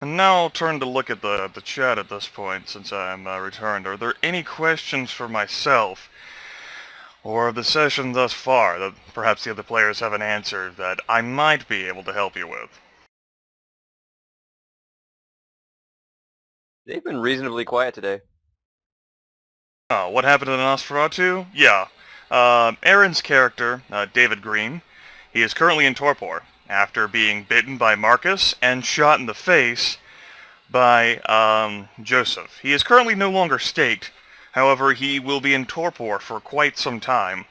And now I'll turn to look at the chat at this point, since I'm returned. Are there any questions for myself, or the session thus far, that perhaps the other players haven't answered, that I might be able to help you with? They've been reasonably quiet today. Oh, what happened to the Nosferatu? Yeah. Aaron's character, David Green, he is currently in torpor, after being bitten by Marcus and shot in the face by Joseph. He is currently no longer staked. However, he will be in torpor for quite some time.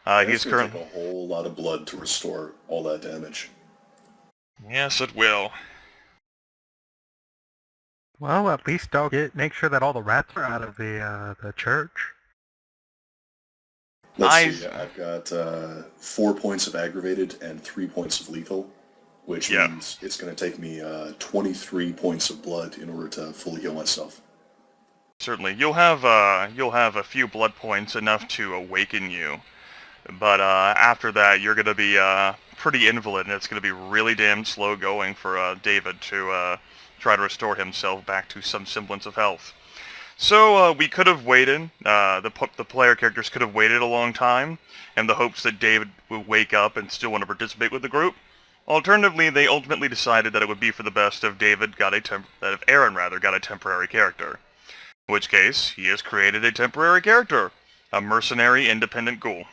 It's going to take a whole lot of blood to restore all that damage. Yes, it will. Well, at least I'll make sure that all the rats are out of the church. Let's see, I've got 4 points of aggravated and 3 points of lethal, which means it's going to take me 23 points of blood in order to fully heal myself. Certainly, you'll have a few blood points, enough to awaken you, but after that you're going to be pretty invalid, and it's going to be really damn slow going for David to try to restore himself back to some semblance of health. So we could have waited, the player characters could have waited a long time, in the hopes that David would wake up and still want to participate with the group. Alternatively, they ultimately decided that it would be for the best if if Aaron got a temporary character. In which case, he has created a temporary character, a mercenary independent ghoul.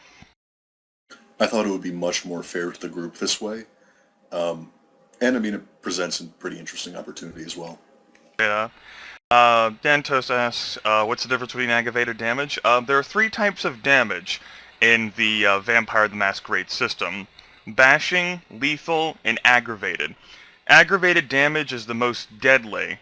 I thought it would be much more fair to the group this way, and I mean it presents a pretty interesting opportunity as well. Yeah. Dantos asks, what's the difference between aggravated damage? There are 3 types of damage in the Vampire the Masquerade system: bashing, lethal, and aggravated. Aggravated damage is the most deadly.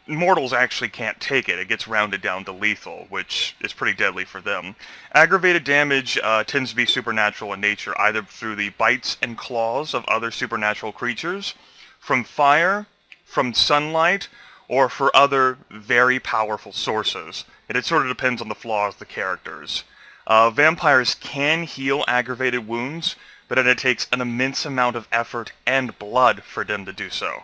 Mortals actually can't take it. It gets rounded down to lethal, which is pretty deadly for them. Aggravated damage tends to be supernatural in nature, either through the bites and claws of other supernatural creatures, from fire, from sunlight, or for other very powerful sources. It sort of depends on the flaws of the characters. Vampires can heal aggravated wounds, but it takes an immense amount of effort and blood for them to do so.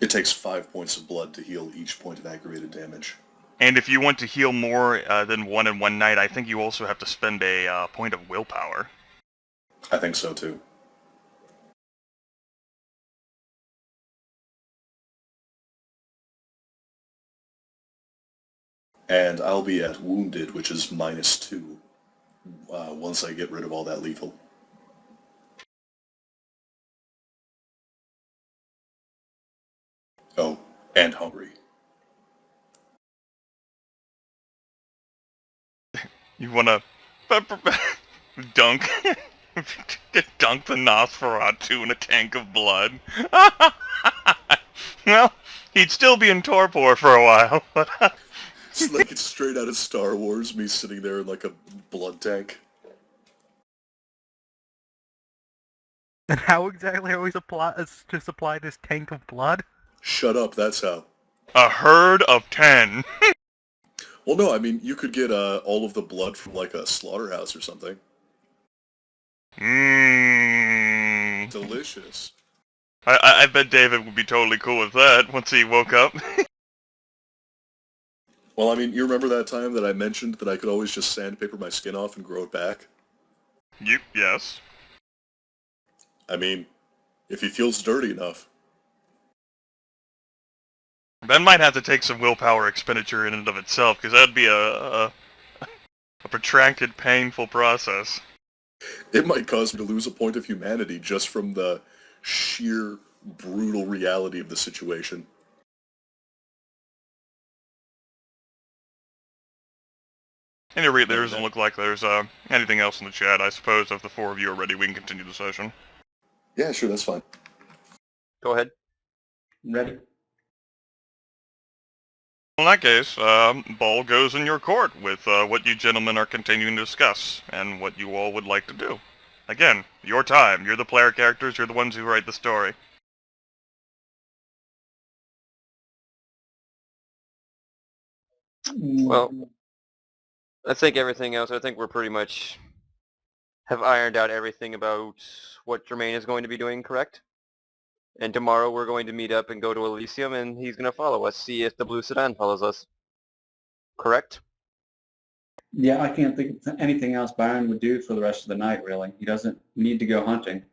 It takes 5 points of blood to heal each point of aggravated damage. And if you want to heal more than one in one night, I think you also have to spend a point of willpower. I think so too. And I'll be at wounded, which is -2, once I get rid of all that lethal. Oh, and hungry. You wanna dunk dunk the Nosferatu in a tank of blood? Well, he'd still be in torpor for a while. It's like it's straight out of Star Wars, me sitting there in like a blood tank. And how exactly are we to supply this tank of blood? Shut up, that's how. A herd of 10. Well, no, I mean, you could get all of the blood from like a slaughterhouse or something. Mmm. Delicious. I bet David would be totally cool with that once he woke up. Well, I mean, you remember that time that I mentioned that I could always just sandpaper my skin off and grow it back? Yes. I mean, if he feels dirty enough. That might have to take some willpower expenditure in and of itself, because that'd be a protracted, painful process. It might cause me to lose a point of humanity just from the sheer brutal reality of the situation. At any rate, there doesn't look like there's anything else in the chat. I suppose if the 4 of you are ready, we can continue the session. Yeah, sure, that's fine. Go ahead. Ready? In that case, ball goes in your court with what you gentlemen are continuing to discuss, and what you all would like to do. Again, your time. You're the player characters, you're the ones who write the story. Well, I think everything else, I think we're pretty much have ironed out everything about what Jermaine is going to be doing, correct? And tomorrow we're going to meet up and go to Elysium, and he's going to follow us, see if the blue sedan follows us. Correct? Yeah, I can't think of anything else Byron would do for the rest of the night, really. He doesn't need to go hunting.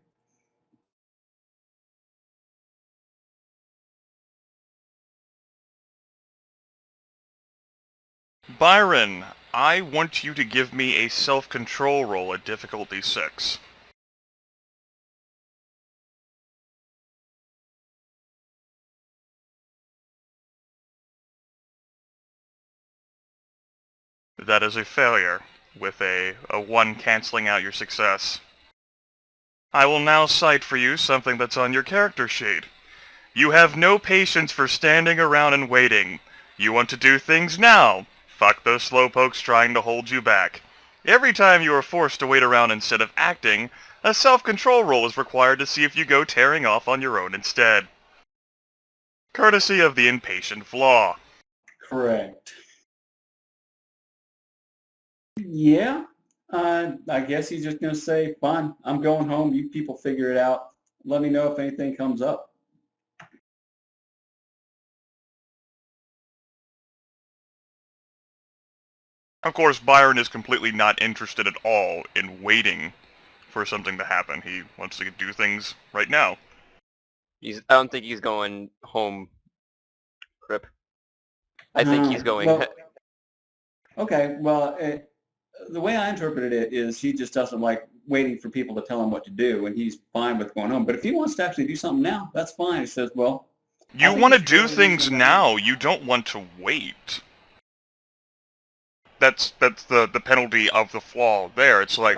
Byron, I want you to give me a self-control roll at difficulty 6. That is a failure, with a 1 canceling out your success. I will now cite for you something that's on your character sheet. You have no patience for standing around and waiting. You want to do things now. Fuck those slowpokes trying to hold you back. Every time you are forced to wait around instead of acting, a self-control roll is required to see if you go tearing off on your own instead. Courtesy of the impatient flaw. Correct. Yeah, I guess he's just going to say, fine, I'm going home. You people figure it out. Let me know if anything comes up. Of course, Byron is completely not interested at all in waiting for something to happen. He wants to do things right now. I don't think he's going home, Crip. I think he's going... Well, okay, well, the way I interpreted it is he just doesn't like waiting for people to tell him what to do, and he's fine with going home. But if he wants to actually do something now, that's fine. He says, well... You want to do things now. You don't want to wait. That's the penalty of the flaw there. It's like,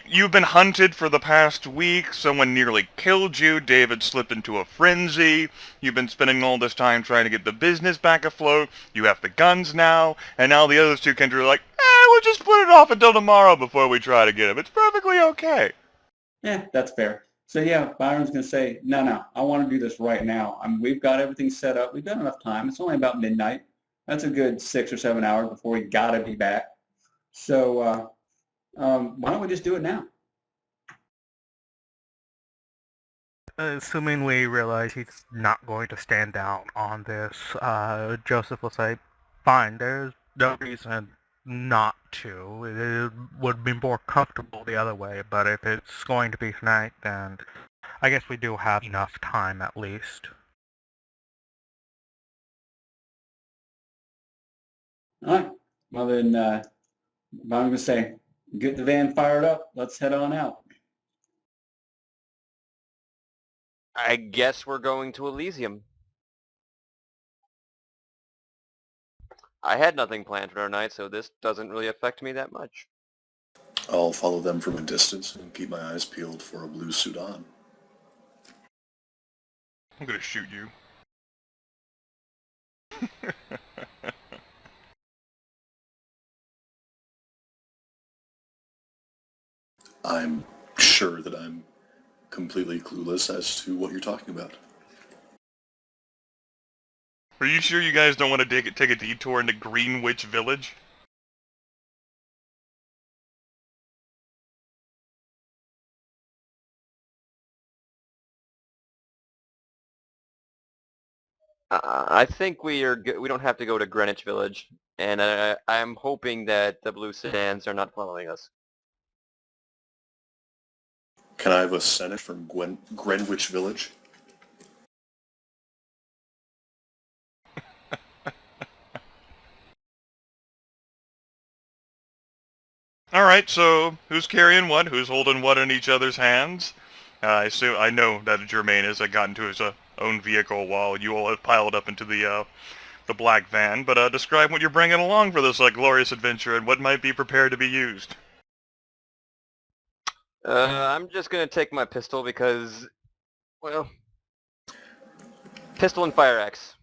you've been hunted for the past week, someone nearly killed you, David slipped into a frenzy, you've been spending all this time trying to get the business back afloat, you have the guns now, and now the other two countries are like, we'll just put it off until tomorrow before we try to get him. It's perfectly okay. Yeah, that's fair. So yeah, Byron's going to say, no, I want to do this right now. We've got everything set up. We've got enough time. It's only about midnight. That's a good 6 or 7 hours before we got to be back. So why don't we just do it now? Assuming we realize he's not going to stand down on this, Joseph will say, fine, there's no reason not to. It would be more comfortable the other way, but if it's going to be tonight, then I guess we do have enough time at least. All right. Well, then I'm going to say, get the van fired up. Let's head on out. I guess we're going to Elysium. I had nothing planned for our night, so this doesn't really affect me that much. I'll follow them from a distance and keep my eyes peeled for a blue Sudan. I'm gonna shoot you. I'm sure that I'm completely clueless as to what you're talking about. Are you sure you guys don't want to take a detour into Greenwich Village? I think we don't have to go to Greenwich Village, and I'm hoping that the blue sedans are not following us. Can I have a Senate from Greenwich Village? Alright, so who's carrying what? Who's holding what in each other's hands? I know that Jermaine has gotten to his own vehicle while you all have piled up into the black van, but describe what you're bringing along for this glorious adventure and what might be prepared to be used. I'm just gonna take my pistol because, well, pistol and fire axe.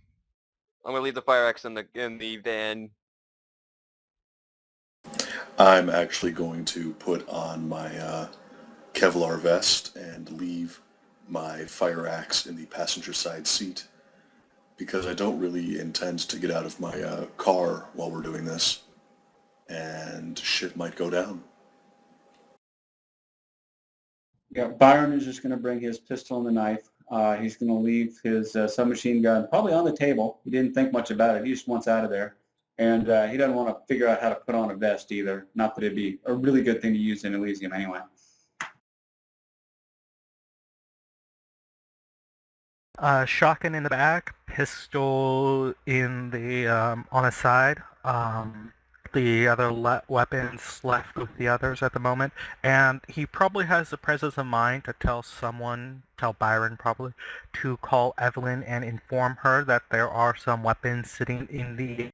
I'm gonna leave the fire axe in the van. I'm actually going to put on my Kevlar vest and leave my fire axe in the passenger side seat because I don't really intend to get out of my car while we're doing this, and shit might go down. Yeah, Byron is just going to bring his pistol and the knife. He's going to leave his submachine gun probably on the table. He didn't think much about it. He just wants out of there. And he doesn't want to figure out how to put on a vest either. Not that it'd be a really good thing to use in Elysium anyway. Shotgun in the back, pistol in the on his side. The other weapons left with the others at the moment, and he probably has the presence of mind to tell Byron probably, to call Evelyn and inform her that there are some weapons sitting in the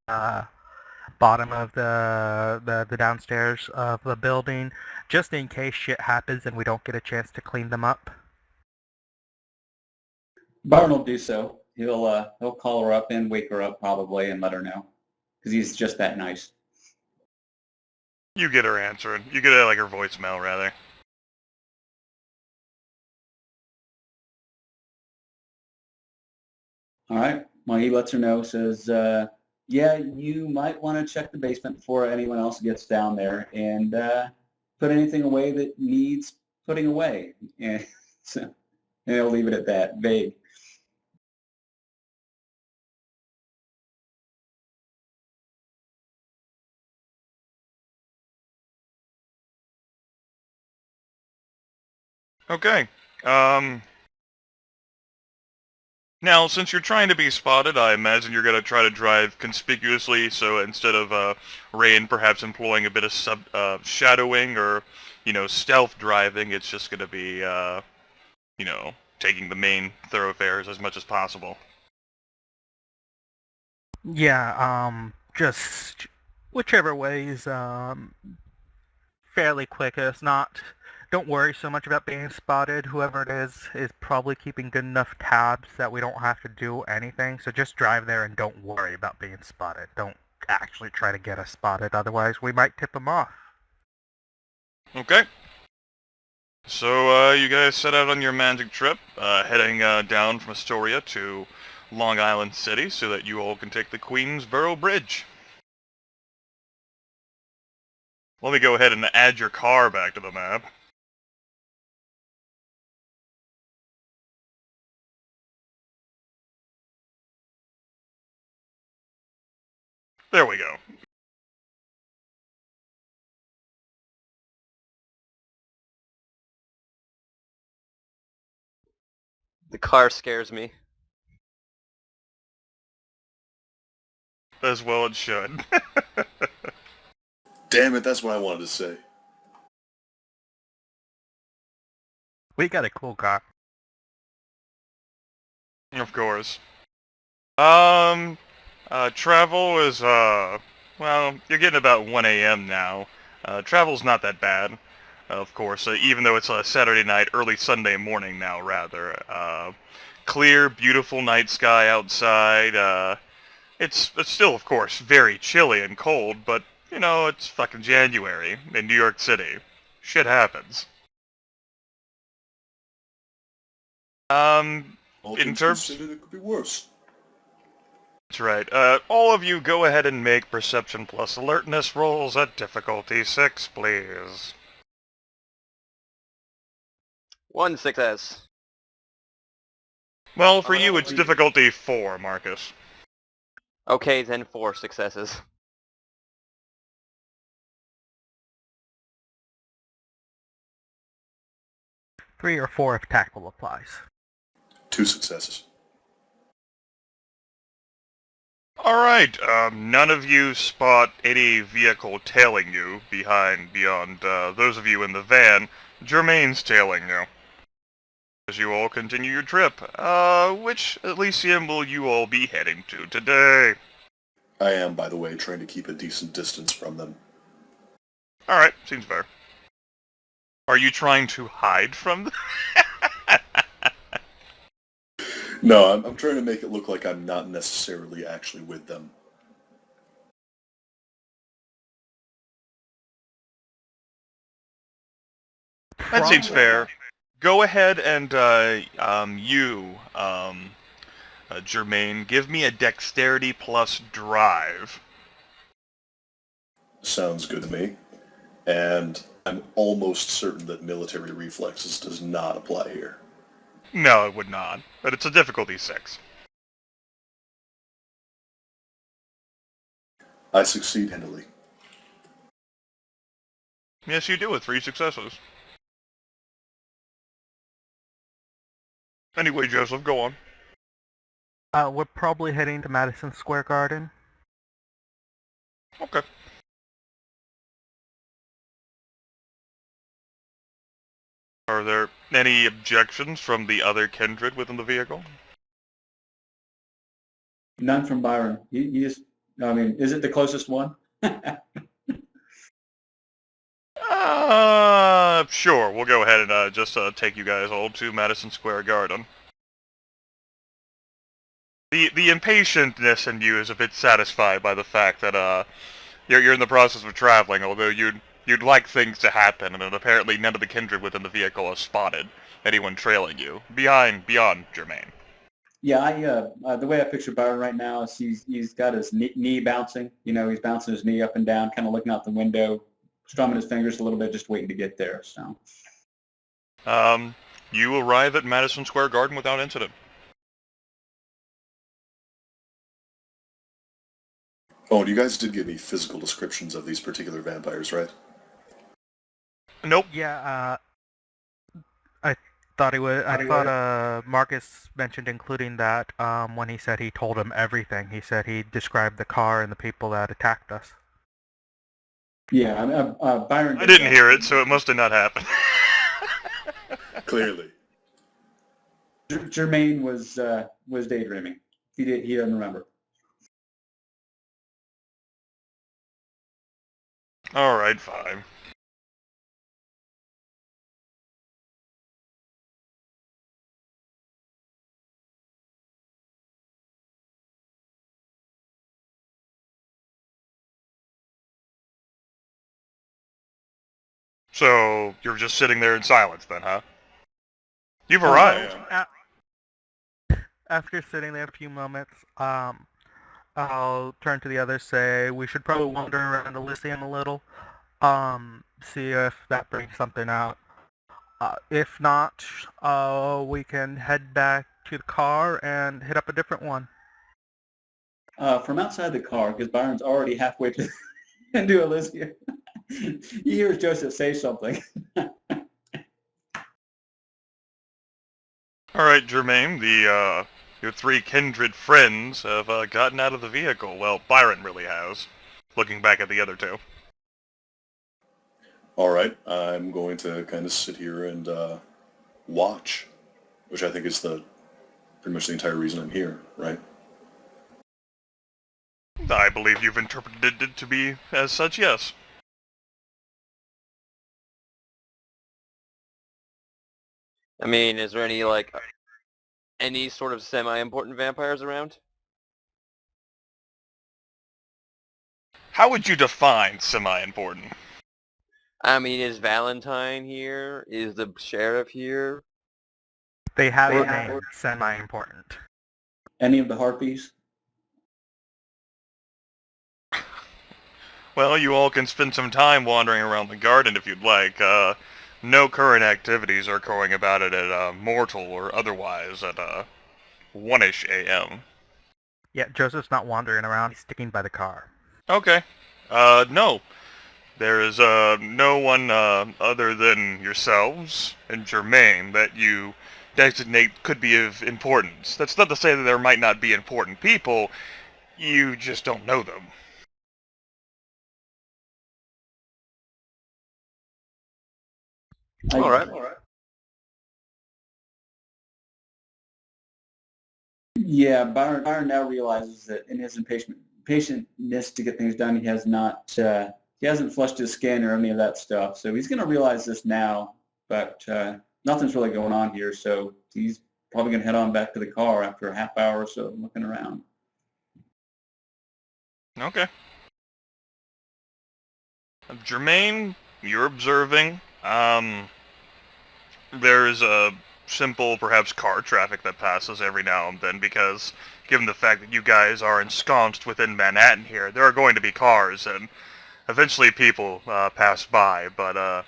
bottom of the downstairs of the building, just in case shit happens and we don't get a chance to clean them up. Byron will do so. He'll call her up and wake her up probably and let her know, because he's just that nice. You get her answering. You get like her voicemail, rather. All right. Well, he lets her know, says, yeah, you might want to check the basement before anyone else gets down there and put anything away that needs putting away. And so, and he'll leave it at that, vague. Okay. Now, since you're trying to be spotted, I imagine you're going to try to drive conspicuously, so instead of Rain perhaps employing a bit of shadowing or, stealth driving, it's just going to be, taking the main thoroughfares as much as possible. Yeah, just whichever way is fairly quick. It's not. Don't worry so much about being spotted. Whoever it is probably keeping good enough tabs that we don't have to do anything. So just drive there and don't worry about being spotted. Don't actually try to get us spotted. Otherwise, we might tip them off. Okay. So, you guys set out on your magic trip, heading down from Astoria to Long Island City so that you all can take the Queensboro Bridge. Let me go ahead and add your car back to the map. There we go. The car scares me. As well it should. Damn it, that's what I wanted to say. We got a cool car. Of course. Travel is, well, you're getting about 1 a.m. now. Travel's not that bad, of course, even though it's a Saturday night, early Sunday morning now, rather. Clear, beautiful night sky outside. It's still, of course, very chilly and cold, but, it's fucking January in New York City. Shit happens. All In things terms... considered, it could be worse. That's right. All of you go ahead and make Perception plus Alertness rolls at difficulty 6, please. 1 success. Well, for you, it's difficulty 4, Marcus. Okay, then 4 successes. Three or four if tactical applies. 2 successes. Alright, none of you spot any vehicle tailing you beyond those of you in the van. Germain's tailing you. As you all continue your trip, which Elysium will you all be heading to today? I am, by the way, trying to keep a decent distance from them. Alright, seems fair. Are you trying to hide from them? No, I'm trying to make it look like I'm not necessarily actually with them. That seems fair. Go ahead and, Germain, give me a dexterity plus drive. Sounds good to me. And I'm almost certain that military reflexes does not apply here. No, it would not. But it's a difficulty 6. I succeed handily. Yes, you do with 3 successes. Anyway, Joseph, go on. We're probably heading to Madison Square Garden. Okay. Are there any objections from the other kindred within the vehicle? None from Byron. He just, I mean, is it the closest one? Sure. We'll go ahead and just take you guys all to Madison Square Garden. The impatientness in you is a bit satisfied by the fact that you're in the process of traveling, although you'd like things to happen, and apparently none of the kindred within the vehicle has spotted anyone trailing you beyond Germain. Yeah, the way I picture Byron right now is he's got his knee bouncing. You know, he's bouncing his knee up and down, kind of looking out the window, strumming his fingers a little bit, just waiting to get there. So. You arrive at Madison Square Garden without incident. Oh, and you guys did give me physical descriptions of these particular vampires, right? Nope. Yeah, I thought he would. I thought Marcus mentioned including that when he said he told him everything. He said he described the car and the people that attacked us. Yeah, Byron. I didn't hear it, so it must have not happened. Clearly. Germain was daydreaming. He doesn't remember. Alright, fine. So, you're just sitting there in silence then, huh? You've arrived. After sitting there a few moments, I'll turn to the others, say we should probably wander around Elysium a little, see if that brings something out. If not, we can head back to the car and hit up a different one. From outside the car, because Byron's already halfway into Elysium, you hear Joseph say something. Alright, Germain, your 3 kindred friends have gotten out of the vehicle. Well, Byron really has, looking back at the other 2. Alright, I'm going to kind of sit here and watch, which I think is pretty much the entire reason I'm here, right? I believe you've interpreted it to be as such, yes. I mean, is there any sort of semi-important vampires around? How would you define semi-important? I mean, is Valentine here? Is the sheriff here? They have a name, semi-important. Any of the harpies? Well, you all can spend some time wandering around the garden if you'd like. No current activities are going about it at mortal or otherwise at 1-ish a.m. Yeah, Joseph's not wandering around, he's sticking by the car. Okay. No. There is no one other than yourselves and Germain that you designate could be of importance. That's not to say that there might not be important people, you just don't know them. All right. Yeah, Byron now realizes that in his impatientness to get things done, he hasn't flushed his skin or any of that stuff. So he's going to realize this now, but nothing's really going on here. So he's probably going to head on back to the car after a half hour or so looking around. Okay. Germain, you're observing. There's a simple, perhaps, car traffic that passes every now and then because, given the fact that you guys are ensconced within Manhattan here, there are going to be cars and eventually people pass by, but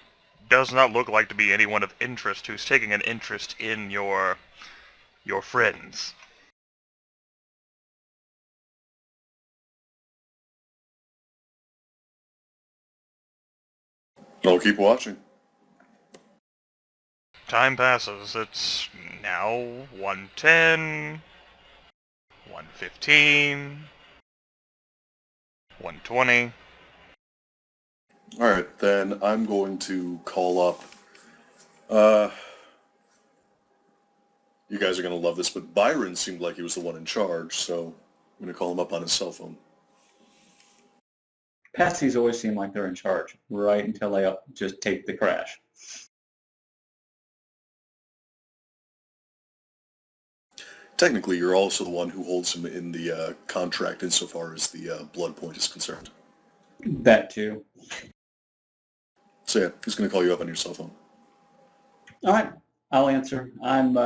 does not look like to be anyone of interest who's taking an interest in your friends. I'll keep watching. Time passes. It's now 1:10, 1:15, 1:20. Alright, then I'm going to call up... you guys are going to love this, but Byron seemed like he was the one in charge, so I'm going to call him up on his cell phone. Patsies always seem like they're in charge, right until they just take the crash. Technically, you're also the one who holds him in the contract insofar as the blood point is concerned. That too. So yeah, he's going to call you up on your cell phone. All right, I'll answer. I'm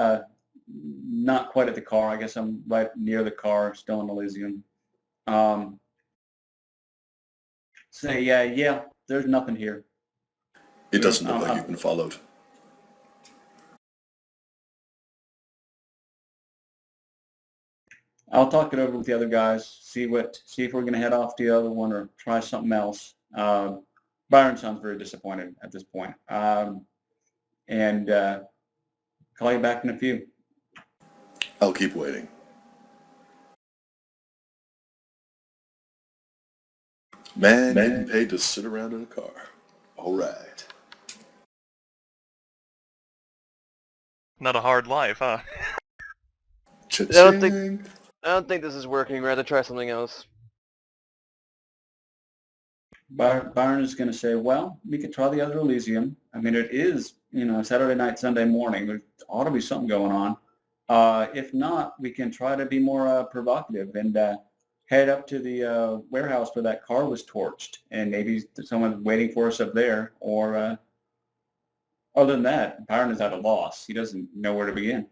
not quite at the car. I guess I'm right near the car, still in Elysium. Say, yeah, there's nothing here. It doesn't look like you've been followed. I'll talk it over with the other guys, see if we're going to head off to the other one or try something else. Byron sounds very disappointed at this point. And call you back in a few. I'll keep waiting. Man, getting paid to sit around in a car. All right. Not a hard life, huh? Cha-ching. I don't think this is working. I'd rather try something else. Byron is going to say, well, we could try the other Elysium. I mean, it is, Saturday night, Sunday morning. There ought to be something going on. If not, we can try to be more provocative and head up to the warehouse where that car was torched, and maybe someone's waiting for us up there. Or other than that, Byron is at a loss. He doesn't know where to begin.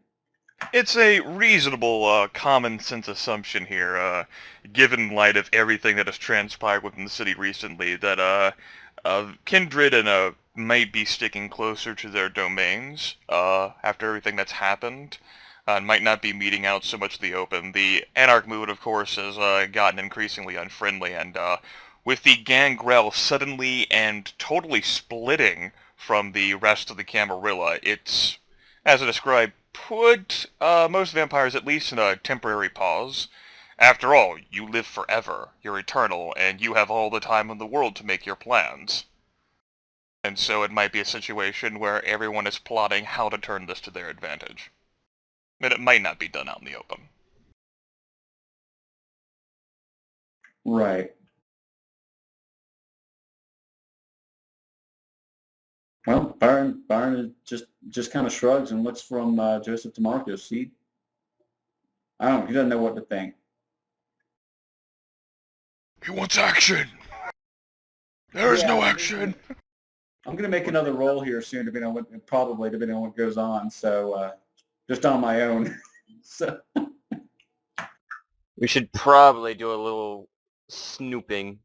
It's a reasonable, common sense assumption here, given light of everything that has transpired within the city recently, that Kindred and might be sticking closer to their domains after everything that's happened, and might not be meeting out so much in the open. The Anarch movement, of course, has gotten increasingly unfriendly, and with the Gangrel suddenly and totally splitting from the rest of the Camarilla, it's, as I described, put most vampires at least in a temporary pause. After all, you live forever, you're eternal, and you have all the time in the world to make your plans. And so it might be a situation where everyone is plotting how to turn this to their advantage. And it might not be done out in the open. Right. Well, Byron just kind of shrugs and looks from Joseph to Marcus. He doesn't know what to think. He wants action! There is no action! I'm going to make another roll here soon, depending on what goes on. So just on my own. So We should probably do a little snooping.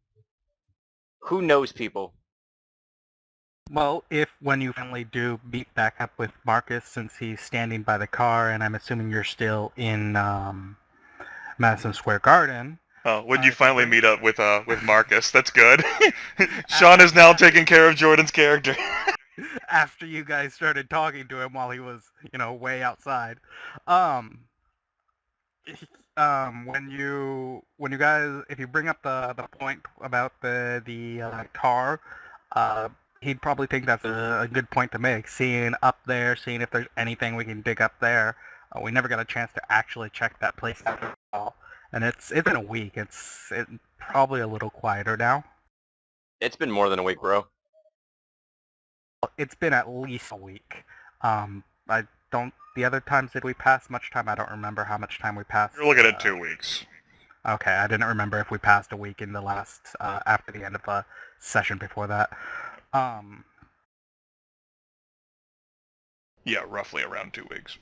Who knows people? Well, when you finally do meet back up with Marcus, since he's standing by the car, and I'm assuming you're still in Madison Square Garden. When you finally meet up with Marcus, that's good. Sean is now taking care of Jordan's character. After you guys started talking to him while he was, way outside. When you guys, if you bring up the point about the car, he'd probably think that's a good point to make. Seeing if there's anything we can dig up there. We never got a chance to actually check that place out at all. And it's been a week. It's probably a little quieter now. It's been more than a week, bro. It's been at least a week. The other times, did we pass much time? I don't remember how much time we passed. You're looking at 2 weeks. Okay, I didn't remember if we passed a week in the last, after the end of the session before that. Yeah, roughly around 2 weeks.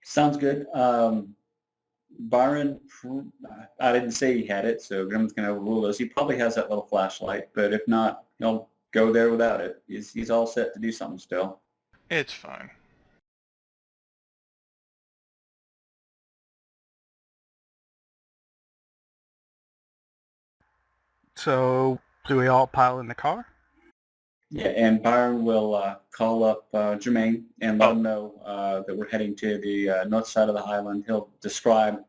sounds good. Byron, I didn't say he had it, so Grim's going to overrule those. He probably has that little flashlight, but if not, he'll go there without it. He's all set to do something still. It's fine. So, do we all pile in the car? Yeah, and Byron will call up Jermaine and let Oh. him know that we're heading to the north side of the highland. He'll describe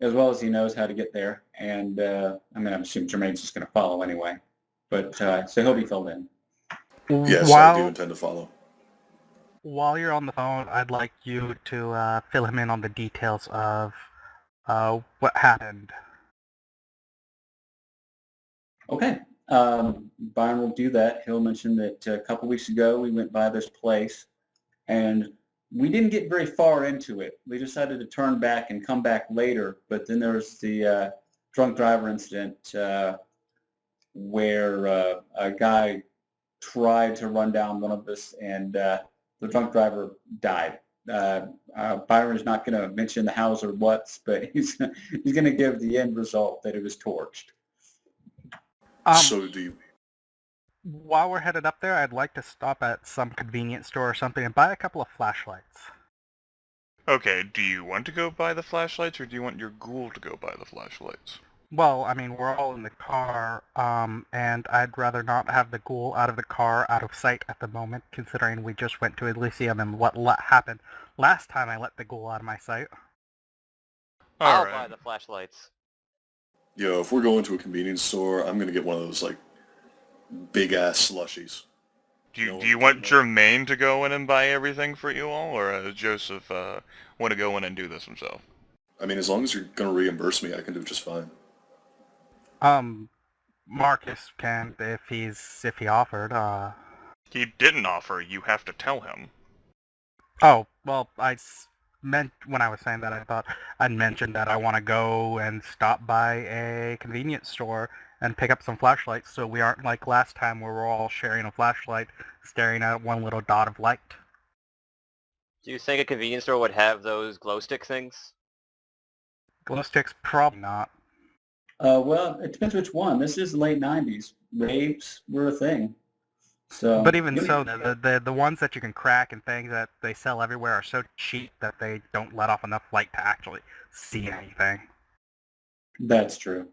as well as he knows how to get there, and I'm assuming Jermaine's just going to follow anyway. But so he'll be filled in. Yes, I do intend to follow. While you're on the phone, I'd like you to fill him in on the details of what happened. Okay. Byron will do that. He'll mention that a couple weeks ago we went by this place and we didn't get very far into it. We decided to turn back and come back later, but then there was the drunk driver incident where a guy tried to run down one of us and the drunk driver died. Byron's not going to mention the hows or whats, but he's going to give the end result that it was torched. So do you... While we're headed up there, I'd like to stop at some convenience store or something and buy a couple of flashlights. Okay, do you want to go buy the flashlights, or do you want your ghoul to go buy the flashlights? Well, I mean, we're all in the car, and I'd rather not have the ghoul out of the car, out of sight at the moment, considering we just went to Elysium and what happened last time I let the ghoul out of my sight. I'll Alright. buy the flashlights. Yo, if we're going to a convenience store, I'm going to get one of those, like, big-ass slushies. Do you want Jermaine to go in and buy everything for you all, or does Joseph want to go in and do this himself? I mean, as long as you're going to reimburse me, I can do just fine. Marcus can if he offered. He didn't offer. You have to tell him. Oh, well, meant when I was saying that, I thought I'd mentioned that I want to go and stop by a convenience store and pick up some flashlights so we aren't like last time where we're all sharing a flashlight staring at one little dot of light. Do you think a convenience store would have those glow stick things? Glow sticks, probably not. Well, it depends which one. This is the late 90s. Raves were a thing. So, But even so, the ones that you can crack and things that they sell everywhere are so cheap that they don't let off enough light to actually see anything. That's true.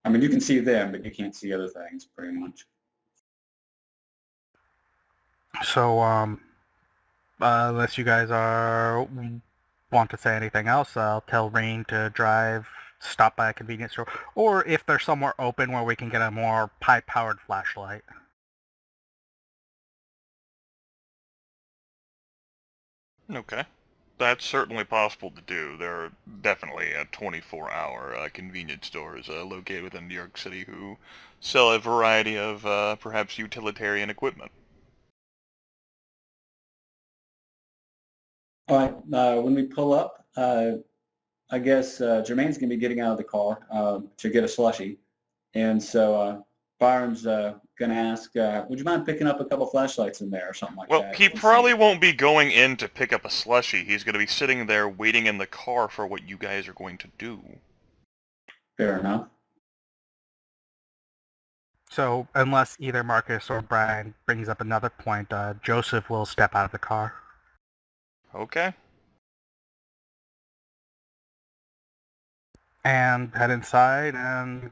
I mean, you can see them, but you can't see other things, pretty much. So, unless you guys want to say anything else, I'll tell Rain to stop by a convenience store, or if there's somewhere open where we can get a more high-powered flashlight. Okay. That's certainly possible to do. There are definitely 24-hour convenience stores located within New York City who sell a variety of perhaps utilitarian equipment. All right, when we pull up, I guess Jermaine's going to be getting out of the car to get a slushie. And so Byron's going to ask, would you mind picking up a couple flashlights in there or something like that? Well, he probably won't be going in to pick up a slushie. He's going to be sitting there waiting in the car for what you guys are going to do. Fair enough. So, unless either Marcus or Brian brings up another point, Joseph will step out of the car. Okay. And head inside and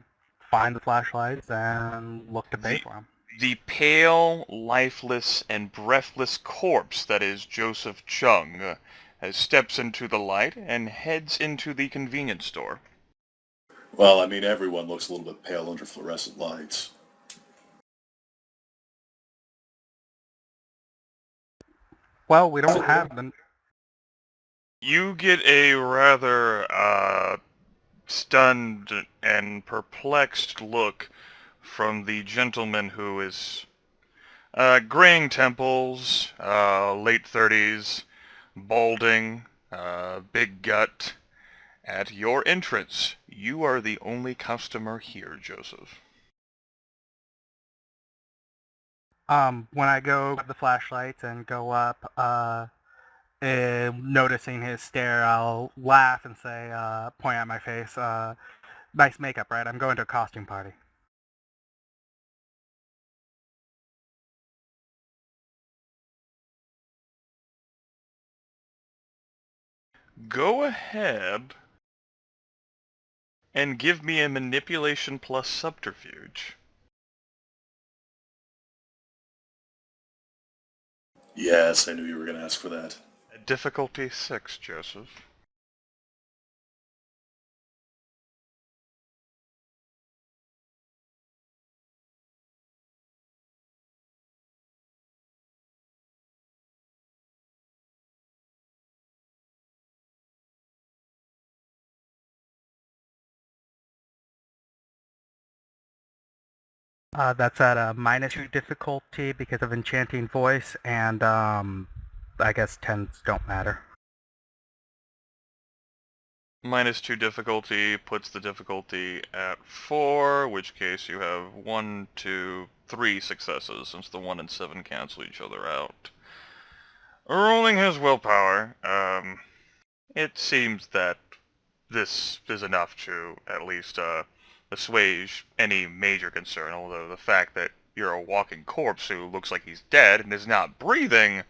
find the flashlights and look to pay for them. The pale, lifeless, and breathless corpse that is Joseph Chung steps into the light and heads into the convenience store. Well, I mean, everyone looks a little bit pale under fluorescent lights. Well, we don't have them. You get a rather stunned and perplexed look from the gentleman who is graying temples, late 30s, balding, big gut. At your entrance, you are the only customer here, Joseph. When I go grab the flashlights and go up, Noticing his stare, I'll laugh and say, point at my face, nice makeup, right? I'm going to a costume party. Go ahead and give me a manipulation plus subterfuge. Yes, I knew you were going to ask for that. Difficulty 6, Joseph. That's at a -2 difficulty because of enchanting voice, and I guess 10s don't matter. -2 difficulty puts the difficulty at 4, which case you have 1, 2, 3 successes, since the 1 and 7 cancel each other out. Rolling his willpower, it seems that this is enough to at least assuage any major concern, although the fact that you're a walking corpse who looks like he's dead and is not breathing,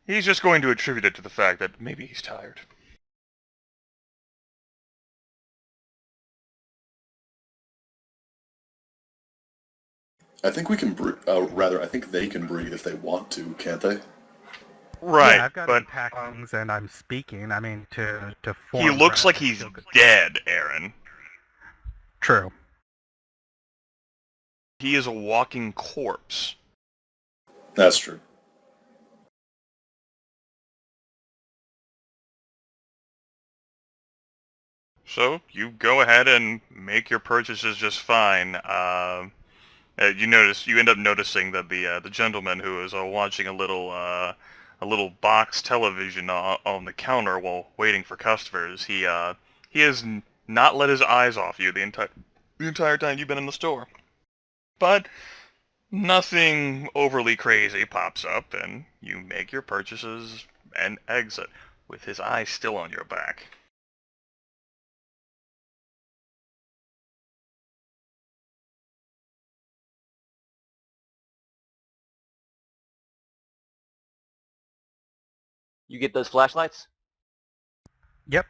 he's just going to attribute it to the fact that maybe he's tired. I think we can rather, I think they can breathe if they want to, can't they? Right, Yeah, I've got but impact lungs and I'm speaking. I mean, to form. he looks breath like is he's still good. dead, Aaron. True. He is a walking corpse. That's true. So, you go ahead and make your purchases just fine. You end up noticing that the gentleman who is watching a little box television on the counter while waiting for customers, he has not let his eyes off you the entire time you've been in the store. But nothing overly crazy pops up, and you make your purchases and exit with his eyes still on your back. You get those flashlights? Yep.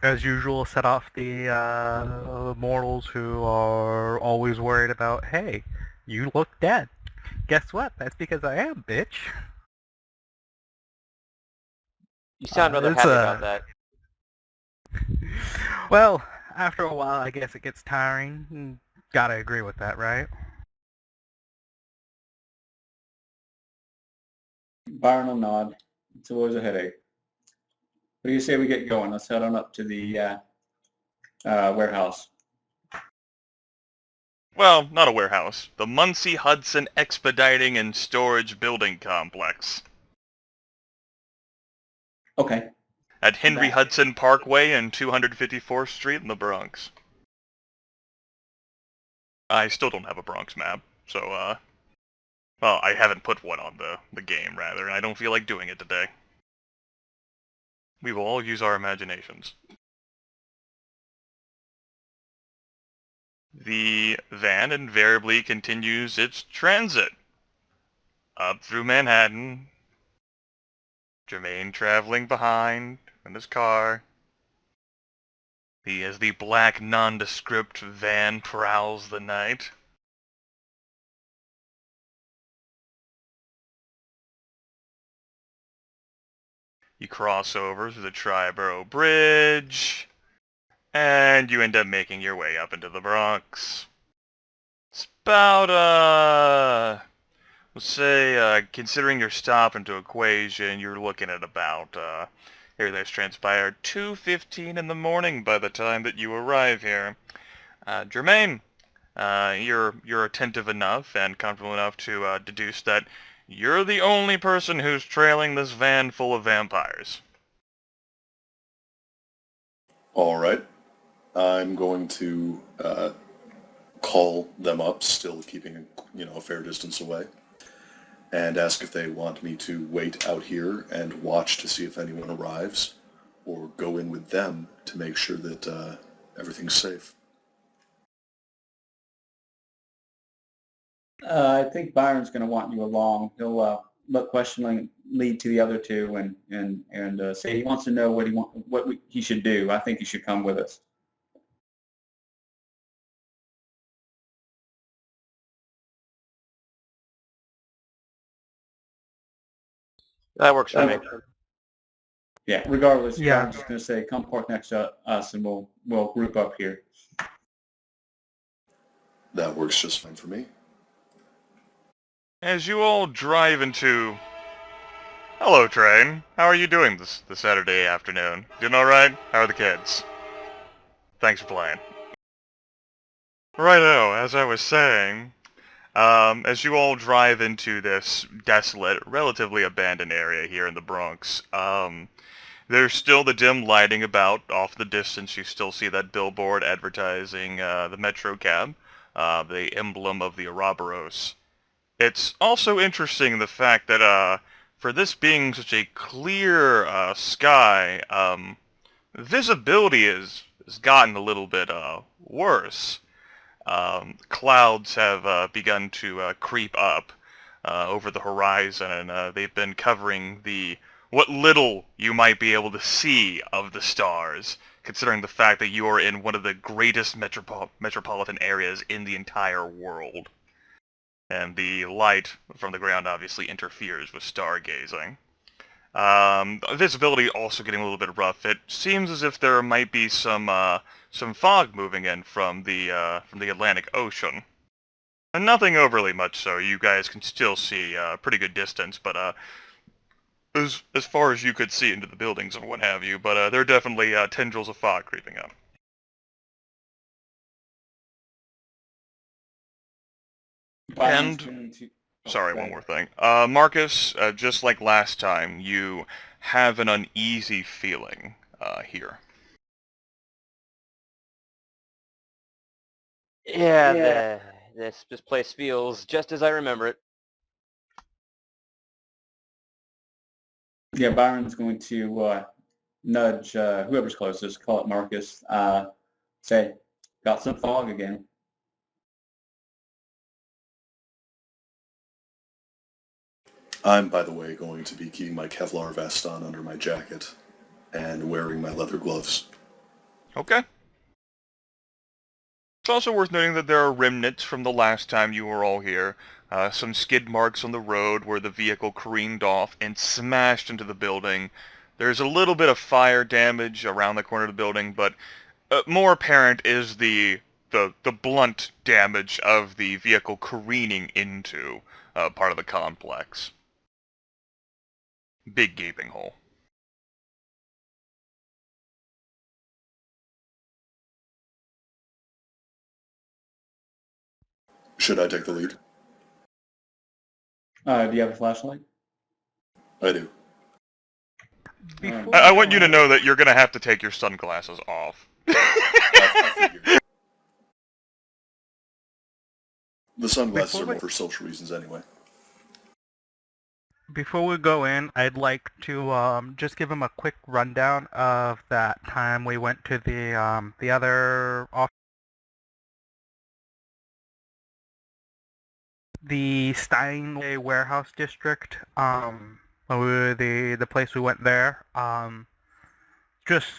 As usual, set off the mortals who are always worried about, hey, you look dead. Guess what? That's because I am, bitch. You sound rather It's happy about that. Well, after a while, I guess it gets tiring. Gotta agree with that, right? Byron will nod. It's always a headache. What do you say we get going? Let's head on up to the warehouse. Well, not a warehouse. The Muncie Hudson Expediting and Storage Building Complex. Okay. At Henry Hudson Parkway and 254th Street in the Bronx. I still don't have a Bronx map, so, well, I haven't put one on the game, rather, and I don't feel like doing it today. We will all use our imaginations. The van invariably continues its transit up through Manhattan. Jermaine traveling behind in his car. As the black nondescript van prowls the night. You cross over to the Triborough Bridge, and you end up making your way up into the Bronx. It's about, let's say, considering your stop into equation, you're looking at about, everything's transpired 2:15 in the morning by the time that you arrive here. Jermaine, you're attentive enough and comfortable enough to deduce that you're the only person who's trailing this van full of vampires. All right. I'm going to call them up, still keeping a fair distance away. and ask if they want me to wait out here and watch to see if anyone arrives, or go in with them to make sure that everything's safe. I think Byron's going to want you along. He'll let questioning lead to the other two, and say he wants to know what he should do. I think he should come with us. That works for me. Yeah. Regardless, Yeah. I'm just going to say, come park next to us, and we'll group up here. That works just fine for me. As you all drive into... Hello, train. How are you doing this Saturday afternoon? Doing alright? How are the kids? Thanks for playing. Righto, as I was saying, as you all drive into this desolate, relatively abandoned area here in the Bronx, there's still the dim lighting about. Off the distance, you still see that billboard advertising the Metro cab, the emblem of the Ouroboros. It's also interesting the fact that for this being such a clear sky, visibility has gotten a little bit worse. Clouds have begun to creep up over the horizon, and they've been covering what little you might be able to see of the stars, considering the fact that you are in one of the greatest metropolitan areas in the entire world. And the light from the ground obviously interferes with stargazing. Visibility also getting a little bit rough. It seems as if there might be some fog moving in from the Atlantic Ocean. And nothing overly much so. You guys can still see a pretty good distance, but as far as you could see into the buildings and what have you. But there are definitely tendrils of fog creeping up. Byron's And- going to... Sorry, go one ahead. more thing. Marcus, just like last time, you have an uneasy feeling here. Yeah, this place feels just as I remember it. Yeah, Byron's going to nudge whoever's closest, call it Marcus, say, got some fog again. I'm, by the way, going to be keeping my Kevlar vest on under my jacket and wearing my leather gloves. Okay. It's also worth noting that there are remnants from the last time you were all here. Some skid marks on the road where the vehicle careened off and smashed into the building. There's a little bit of fire damage around the corner of the building, but more apparent is the blunt damage of the vehicle careening into part of the complex. Big gaping hole. Should I take the lead? Do you have a flashlight? I do. Before I want you to know that you're going to have to take your sunglasses off. I figured. The sunglasses Before are more we- for social reasons anyway. Before we go in, I'd like to just give him a quick rundown of that time we went to the other the Steinway warehouse district. The place we went there. Just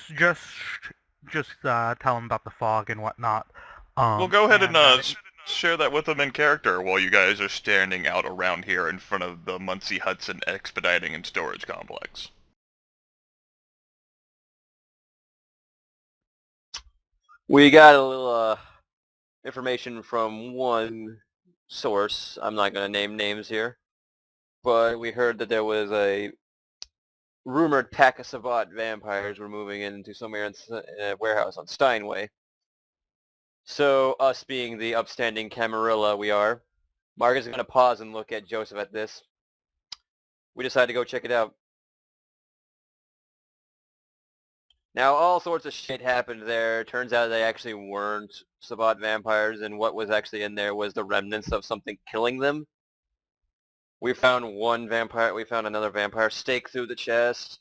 tell him about the fog and whatnot. Well, go ahead and share that with them in character while you guys are standing out around here in front of the Muncie Hudson Expediting and Storage Complex. We got a little information from one source. I'm not going to name names here. But we heard that there was a rumored pack of Sabat vampires were moving into somewhere in a warehouse on Steinway. So us being the upstanding Camarilla we are, Marcus is going to pause and look at Joseph at this. We decided to go check it out. Now, all sorts of shit happened there. Turns out they actually weren't Sabat vampires, and what was actually in there was the remnants of something killing them. We found one vampire. We found another vampire stake through the chest.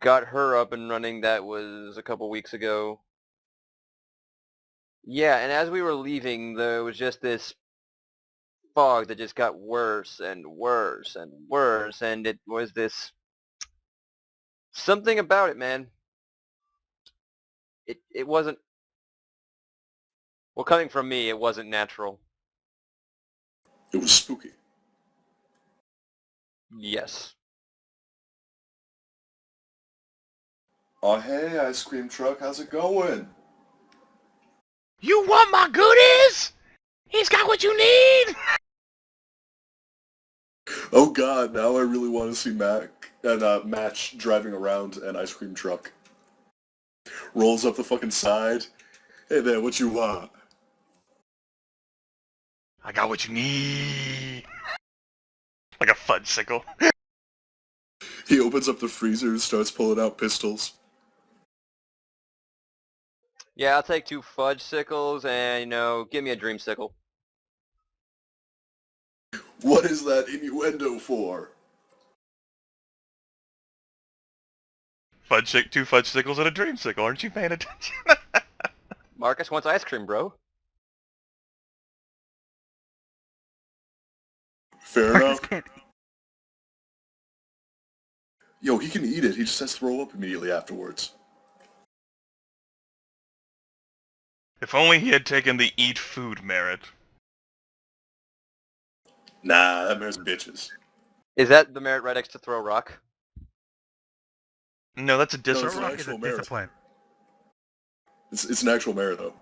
Got her up and running. That was a couple weeks ago. Yeah, and as we were leaving, there was just this fog that just got worse and worse and worse, and it was this something about it, man. It wasn't, well, coming from me, it wasn't natural. It was spooky. Yes. Oh, hey, ice cream truck, how's it going? You want my goodies? He's got what you need! Oh god, now I really want to see Match driving around an ice cream truck. Rolls up the fucking side. Hey there, what you want? I got what you need. Like a fudgesicle. He opens up the freezer and starts pulling out pistols. Yeah, I'll take 2 fudge sickles and, give me a dreamsicle. What is that innuendo for? Two fudgesicles and a dreamsicle. Aren't you paying attention? Marcus wants ice cream, bro. Fair Marcus enough. can't. Yo, he can eat it, he just has to throw up immediately afterwards. If only he had taken the eat food merit. Nah, that man's bitches. Is that the merit right next to throw rock? No, that's a No, discipline. it's an Rock is a actual merit. discipline. It's an actual merit, though.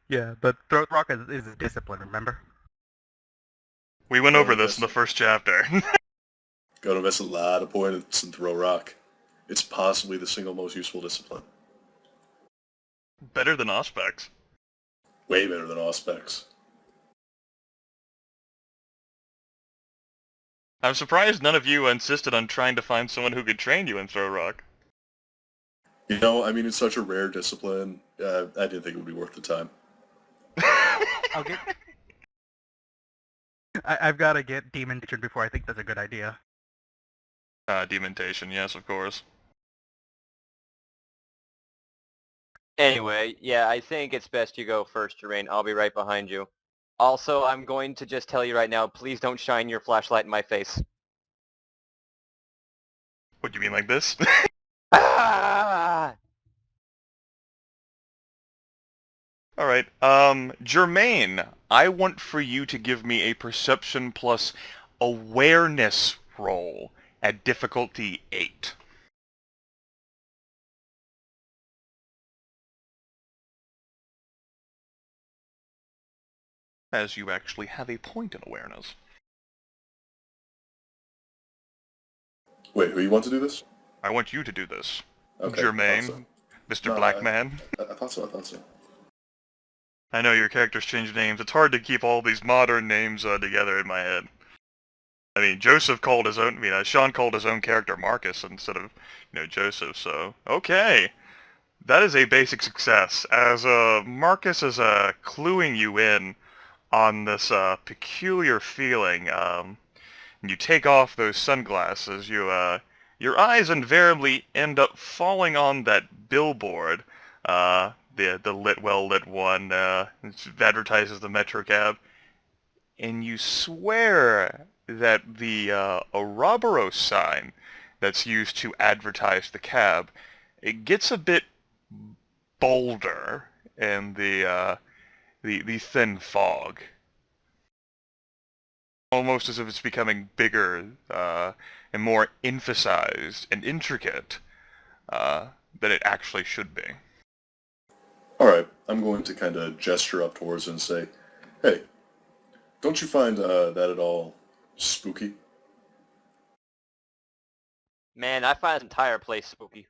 Yeah, but throat rock is a discipline. Remember? We went over this in the first chapter. Gotta invest a lot of points in throw rock. It's possibly the single most useful discipline. Better than Auspex. Way better than Auspex. I'm surprised none of you insisted on trying to find someone who could train you in throw rock. You know, I mean, it's such a rare discipline, I didn't think it would be worth the time. I'll get. I've got to get demon natured before I think that's a good idea. Dementation, yes, of course. Anyway, yeah, I think it's best you go first, Terrain. I'll be right behind you. Also, I'm going to just tell you right now, please don't shine your flashlight in my face. What do you mean, like this? Ah! Alright, Jermaine, I want for you to give me a perception plus awareness roll at difficulty 8. As you actually have a point in awareness. Wait, who you want to do this? I want you to do this. Okay, Jermaine, I thought Mr. No, Black I- Man. so. I thought so. I know your characters change names. It's hard to keep all these modern names together in my head. I mean, Joseph called his own. Sean called his own character Marcus instead of, Joseph. So okay, that is a basic success. As Marcus is cluing you in on this peculiar feeling. You take off those sunglasses. Your eyes invariably end up falling on that billboard. The lit one it advertises the Metro cab, and you swear that the Ouroboros sign that's used to advertise the cab, it gets a bit bolder in the thin fog, almost as if it's becoming bigger and more emphasized and intricate than it actually should be. Alright, I'm going to kind of gesture up towards it and say, hey, don't you find that at all spooky? Man, I find this entire place spooky.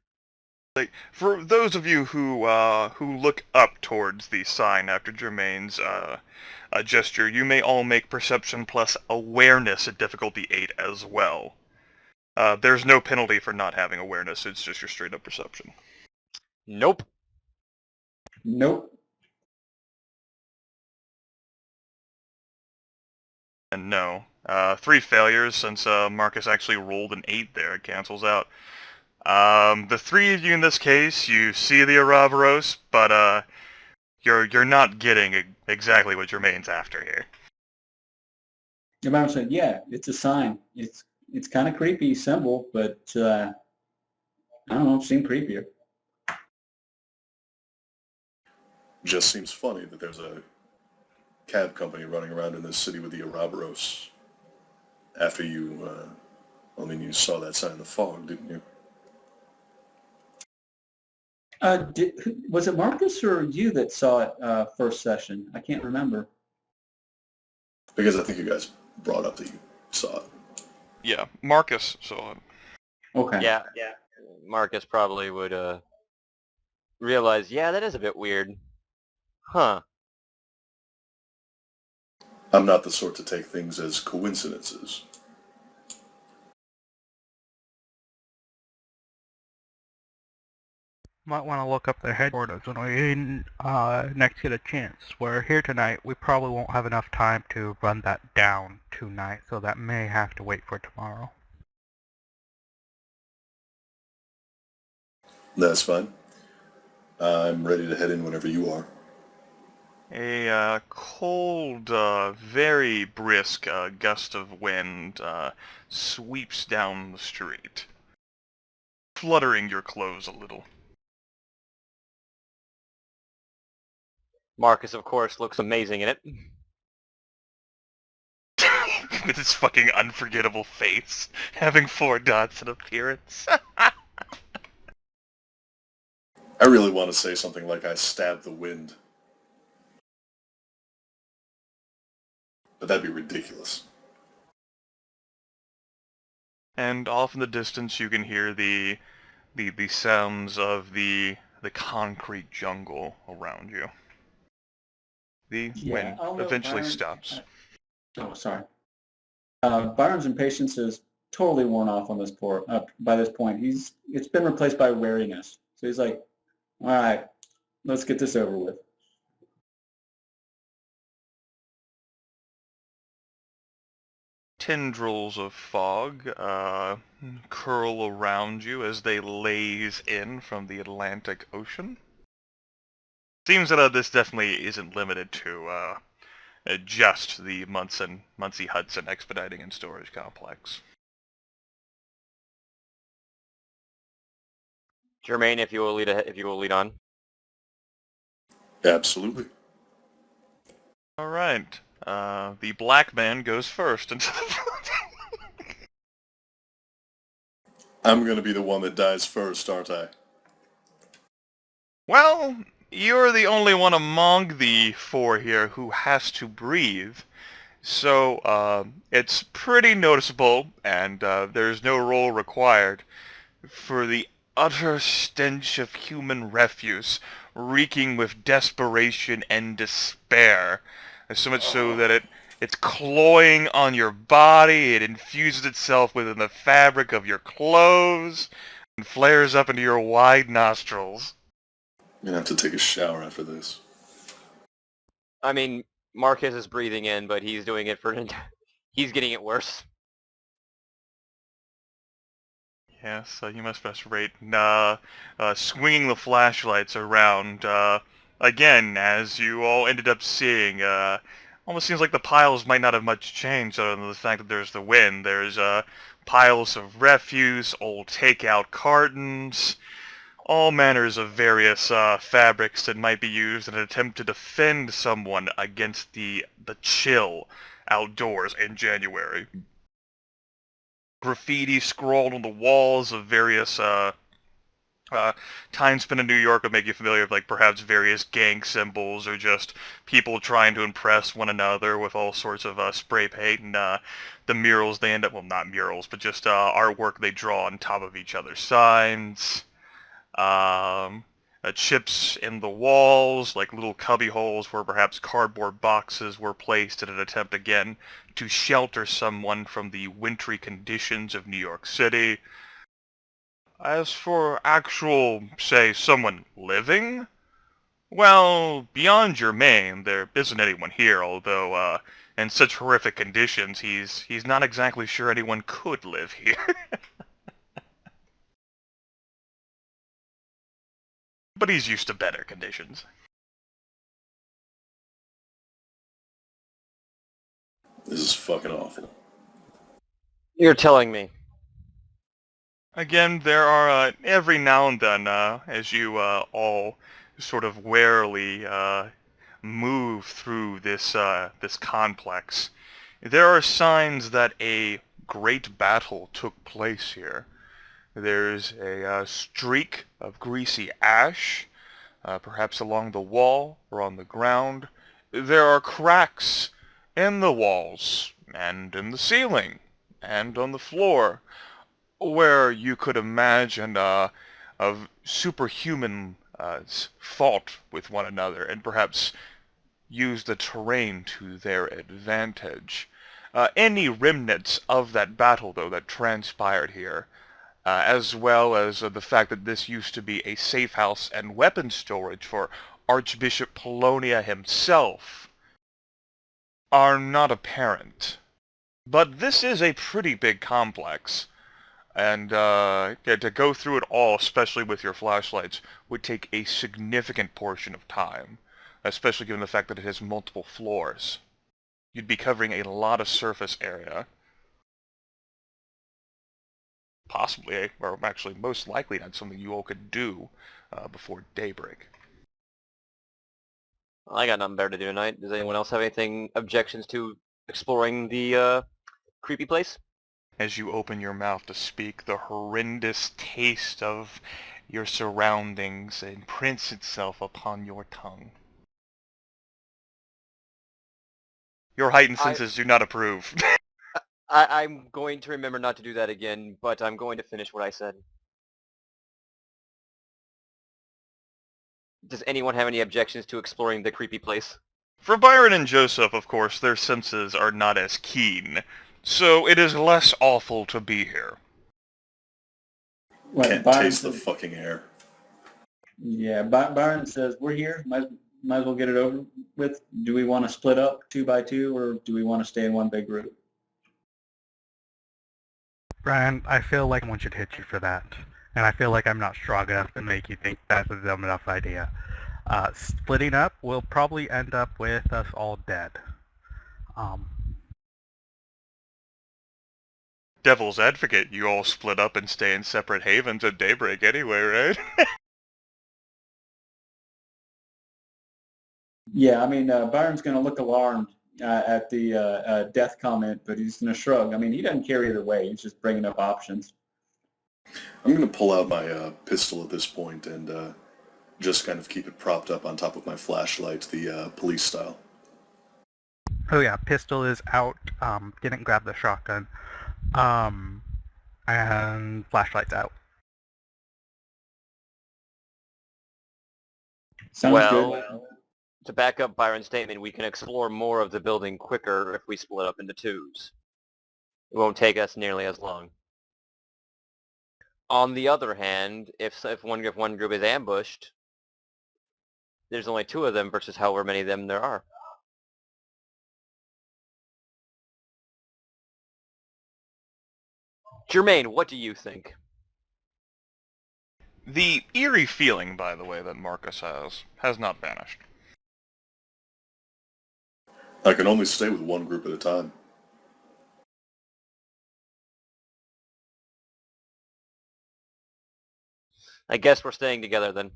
For those of you who look up towards the sign after Jermaine's gesture, you may all make perception plus awareness at difficulty 8 as well. There's no penalty for not having awareness, it's just your straight up perception. Nope. Nope. And no, 3 failures since Marcus actually rolled an 8 there. It cancels out. The 3 of you in this case, you see the Ouroboros, but you're not getting exactly what your main's after here. Your mom said, yeah, it's a sign. It's kind of creepy symbol, but I don't know, it seemed creepier. Just seems funny that there's a cab company running around in this city with the Ouroboros. After you, you saw that sign in the fog, didn't you? Was it Marcus or you that saw it first session? I can't remember. Because I think you guys brought up that you saw it. Yeah, Marcus saw it. Okay. Yeah. Marcus probably would realize, yeah, that is a bit weird. Huh. I'm not the sort to take things as coincidences. Might want to look up their headquarters when we next get a chance. We're here tonight. We probably won't have enough time to run that down tonight, so that may have to wait for tomorrow. That's fine. I'm ready to head in whenever you are. A cold, very brisk gust of wind sweeps down the street, fluttering your clothes a little. Marcus, of course, looks amazing in it. With his fucking unforgettable face, having 4 dots in appearance. I really want to say something like I stabbed the wind. But that'd be ridiculous. And off in the distance you can hear the sounds of the concrete jungle around you. The wind eventually stops. Oh, sorry. Byron's impatience is totally worn off on this by this point. It's been replaced by wariness. So he's like, all right, let's get this over with. Tendrils of fog curl around you as they laze in from the Atlantic Ocean. Seems that this definitely isn't limited to just the Muncie Hudson Expediting and Storage Complex. Jermaine, if you will lead on. Absolutely. All right. The black man goes first into the I'm going to be the one that dies first, aren't I? Well, you're the only one among the 4 here who has to breathe. So, it's pretty noticeable, and there's no roll required, for the utter stench of human refuse, reeking with desperation and despair. So much so that it's cloying on your body, it infuses itself within the fabric of your clothes, and flares up into your wide nostrils. I'm going to have to take a shower after this. I mean, Marcus is breathing in, but he's doing it for... he's getting it worse. Yes, you must best rate. Swinging the flashlights around, again, as you all ended up seeing, almost seems like the piles might not have much changed other than the fact that there's the wind. There's, piles of refuse, old takeout cartons, all manners of various, fabrics that might be used in an attempt to defend someone against the chill outdoors in January. Graffiti scrawled on the walls of various time spent in New York would make you familiar with, like, perhaps various gang symbols or just people trying to impress one another with all sorts of spray paint and the murals they end up, well, not murals, but just artwork they draw on top of each other's signs. Chips in the walls, like little cubby holes where perhaps cardboard boxes were placed in an attempt again to shelter someone from the wintry conditions of New York City. As for actual, say, someone living, well, beyond Germaine, there isn't anyone here, although in such horrific conditions, he's not exactly sure anyone could live here. But he's used to better conditions. This is fucking awful. You're telling me. Again, there are, every now and then, as you all sort of warily move through this complex, there are signs that a great battle took place here. There's a streak of greasy ash, perhaps along the wall or on the ground. There are cracks in the walls, and in the ceiling, and on the floor, where you could imagine of superhuman fought with one another, and perhaps use the terrain to their advantage. Any remnants of that battle, though, that transpired here, as well as the fact that this used to be a safe house and weapon storage for Archbishop Polonia himself, are not apparent. But this is a pretty big complex, and yeah, to go through it all, especially with your flashlights, would take a significant portion of time, especially given the fact that it has multiple floors. You'd be covering a lot of surface area. Possibly, or actually most likely not something you all could do before daybreak. Well, I got nothing better to do tonight. Does anyone else have anything objections to exploring the creepy place? As you open your mouth to speak, the horrendous taste of your surroundings imprints itself upon your tongue. Your heightened senses do not approve. I'm going to remember not to do that again, but I'm going to finish what I said. Does anyone have any objections to exploring the creepy place? For Byron and Joseph, of course, their senses are not as keen, so it is less awful to be here. Well, Can't Byron taste the says- fucking air. Yeah, Byron says, we're here, might as well get it over with. Do we want to split up 2 by 2, or do we want to stay in one big group? Brian, I feel like someone should hit you for that. And I feel like I'm not strong enough to make you think that's a dumb enough idea. Splitting up will probably end up with us all dead. Devil's advocate, you all split up and stay in separate havens at daybreak anyway, right? Yeah, I mean, Byron's going to look alarmed at the death comment, but he's going to shrug. I mean, he doesn't care either way. He's just bringing up options. I'm going to pull out my pistol at this point and just kind of keep it propped up on top of my flashlight, the police style. Oh yeah, pistol is out. Didn't grab the shotgun. And flashlight's out. Sounds Well, good. to back up Byron's statement, we can explore more of the building quicker if we split up into twos. It won't take us nearly as long. On the other hand, if one group is ambushed, there's only 2 of them versus however many of them there are. Jermaine, what do you think? The eerie feeling, by the way, that Marcus has not vanished. I can only stay with one group at a time. I guess we're staying together then.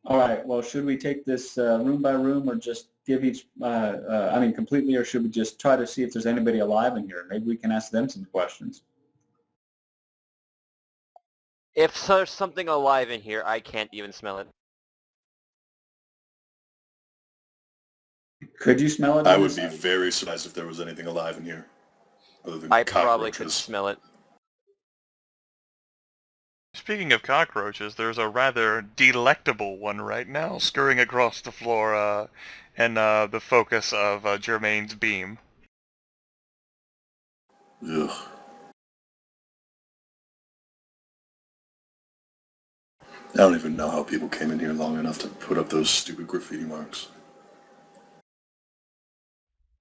All right, well, should we take this room by room, or just give each, I mean, completely, or should we just try to see if there's anybody alive in here? Maybe we can ask them some questions. If there's something alive in here, I can't even smell it. Could you smell it? I would be very surprised if there was anything alive in here, other than I probably could cockroaches. smell it. Speaking of cockroaches, there's a rather delectable one right now scurrying across the floor and the focus of Jermaine's beam. Ugh. I don't even know how people came in here long enough to put up those stupid graffiti marks.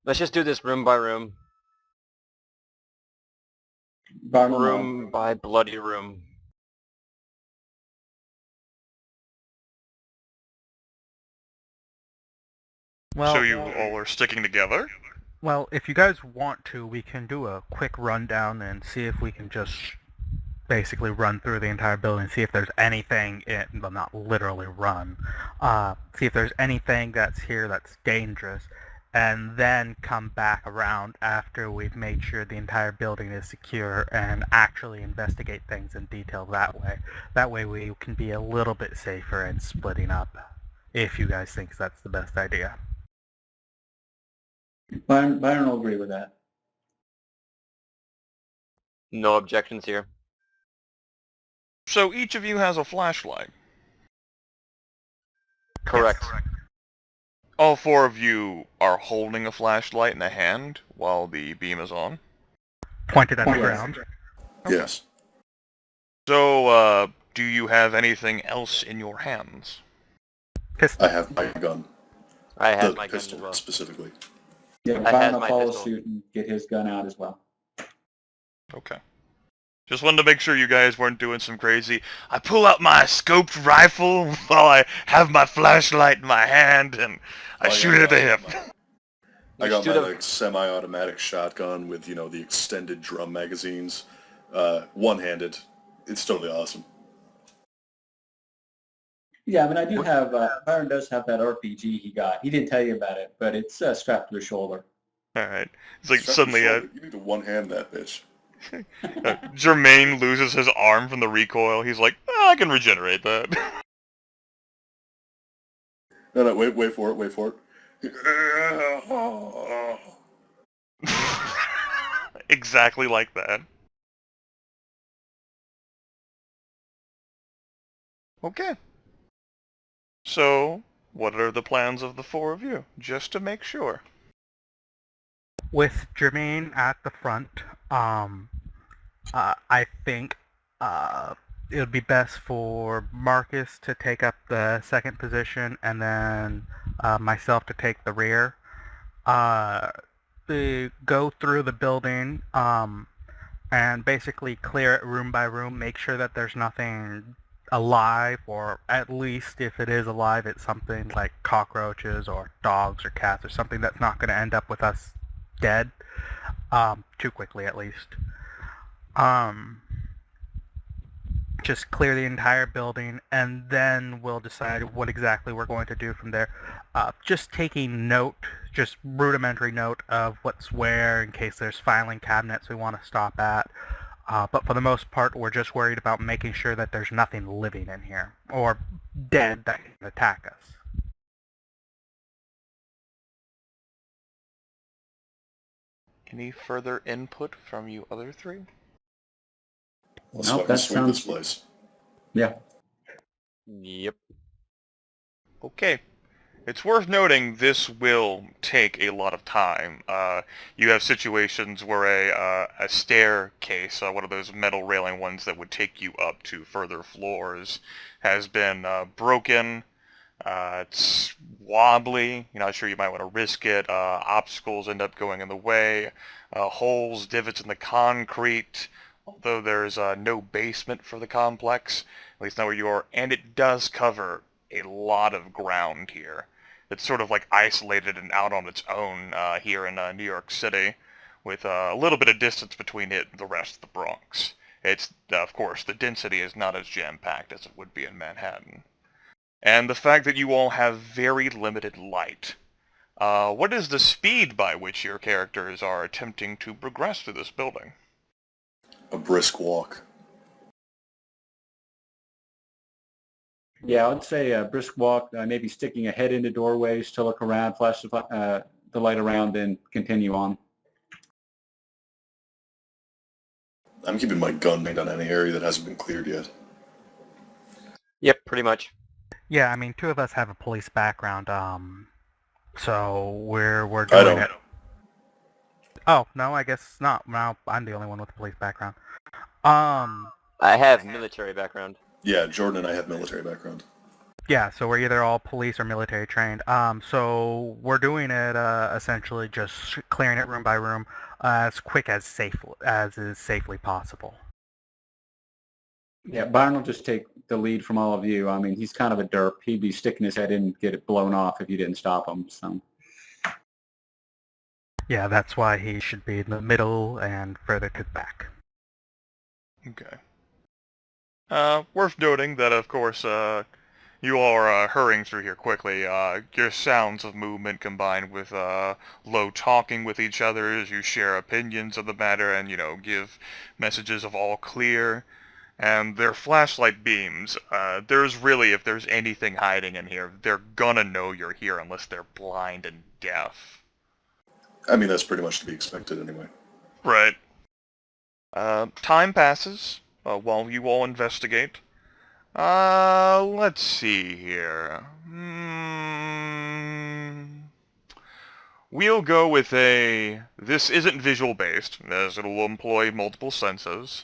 Let's just do this room by room. Byron, Room by bloody room. Well, So you all are sticking together? well, if you guys want to, we can do a quick rundown and see if we can just basically run through the entire building, see if there's anything well, not literally run, see if there's anything that's here that's dangerous, and then come back around after we've made sure the entire building is secure and actually investigate things in detail that way. That way we can be a little bit safer in splitting up, if you guys think that's the best idea. Byron will agree with that. No objections here. So each of you has a flashlight. Correct. All four of you are holding a flashlight in a hand while the beam is on. Pointed at the Yes. ground. Yes. So, do you have anything else in your hands? I have my gun. I had The my gun pistol, as well. specifically. Yeah, I had Byron will my follow pistol. suit and get his gun out as well. Okay. Just wanted to make sure you guys weren't doing some crazy, I pull out my scoped rifle while I have my flashlight in my hand and I shoot it at the hip. I got my Shoot 'em. like semi-automatic shotgun with, you know, the extended drum magazines, one-handed. It's totally awesome. Yeah, I mean, I do have, Byron does have that RPG he got. He didn't tell you about it, but it's strapped to his shoulder. Alright. It's like Strap suddenly, your shoulder. You need to one-hand that bitch. Jermaine loses his arm from the recoil. He's like, I can regenerate that. No, wait for it. Exactly like that. Okay. So, what are the plans of the four of you? Just to make sure. With Jermaine at the front, I think it would be best for Marcus to take up the second position and then myself to take the rear. To go through the building and basically clear it room by room, make sure that there's nothing alive, or at least if it is alive, it's something like cockroaches or dogs or cats or something that's not going to end up with us dead too quickly, at least. Just clear the entire building, and then we'll decide what exactly we're going to do from there. Just taking note, just rudimentary note of what's where in case there's filing cabinets we want to stop at. But for the most part, we're just worried about making sure that there's nothing living in here, or dead that can attack us. Any further input from you other three? Let's Nope, fucking that sweep this sounds- place. Yeah. Yep. Okay. It's worth noting this will take a lot of time. You have situations where a staircase, one of those metal railing ones that would take you up to further floors, has been broken. It's wobbly. You're not sure you might want to risk it. Obstacles end up going in the way. Holes, divots in the concrete. Although there's no basement for the complex, at least not where you are, and it does cover a lot of ground here. It's sort of like isolated and out on its own here in New York City, with a little bit of distance between it and the rest of the Bronx. It's, of course, the density is not as jam-packed as it would be in Manhattan. And the fact that you all have very limited light. What is the speed by which your characters are attempting to progress through this building? A brisk walk. Yeah, I would say a brisk walk, maybe sticking a head into doorways to look around, flash the light around, then continue on. I'm keeping my gun made on any area that hasn't been cleared yet. Yep, pretty much. Yeah, I mean, two of us have a police background, so we're I doing don't. it. Oh, no, I guess not. No, I'm the only one with a police background. I have military background. Yeah, Jordan and I have military background. Yeah, so we're either all police or military trained. So we're doing it essentially just clearing it room by room as quick as is safely possible. Yeah, Byron will just take the lead from all of you. I mean, he's kind of a derp. He'd be sticking his head in and get it blown off if you didn't stop him. So. Yeah, that's why he should be in the middle and further to the back. Okay. Worth noting that, of course, you all are hurrying through here quickly. Your sounds of movement combined with low talking with each other as you share opinions of the matter and, give messages of all clear. And their flashlight beams, if there's anything hiding in here, they're gonna know you're here unless they're blind and deaf. I mean, that's pretty much to be expected anyway. Right. Time passes while you all investigate. Let's see here. We'll go with this isn't visual based, as it'll employ multiple senses.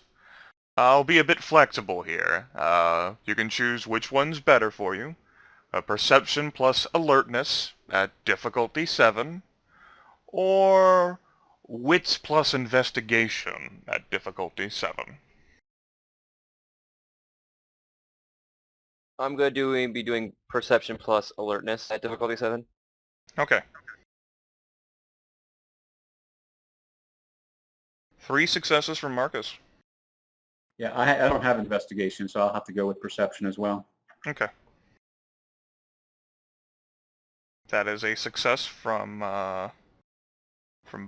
I'll be a bit flexible here. You can choose which one's better for you. Perception plus alertness at difficulty 7, or wits plus investigation at difficulty 7. I'm going to be doing perception plus alertness at difficulty 7. Okay. 3 successes from Marcus. Yeah, I don't have investigation, so I'll have to go with perception as well. Okay. That is a success from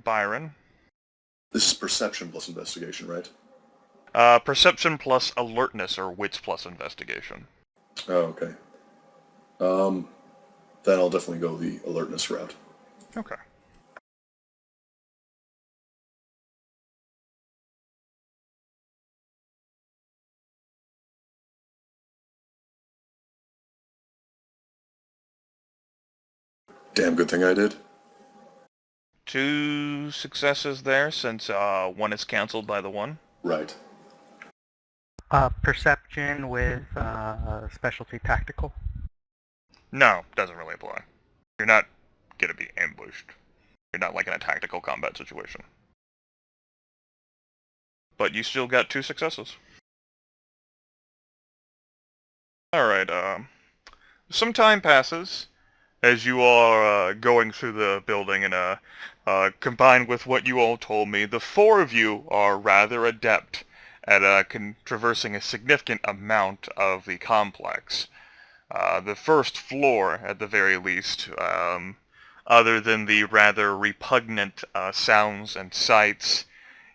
Byron. This is perception plus investigation, right? Perception plus alertness or wits plus investigation. Oh, okay. Then I'll definitely go the alertness route. Okay. Damn good thing I did. 2 successes there, since one is canceled by the one. Right. Perception with specialty tactical. No, doesn't really apply. You're not gonna be ambushed. You're not like in a tactical combat situation. But you still got 2 successes. Alright, some time passes as you are going through the building, and combined with what you all told me, the 4 of you are rather adept at traversing a significant amount of the complex. The first floor, at the very least, other than the rather repugnant sounds and sights,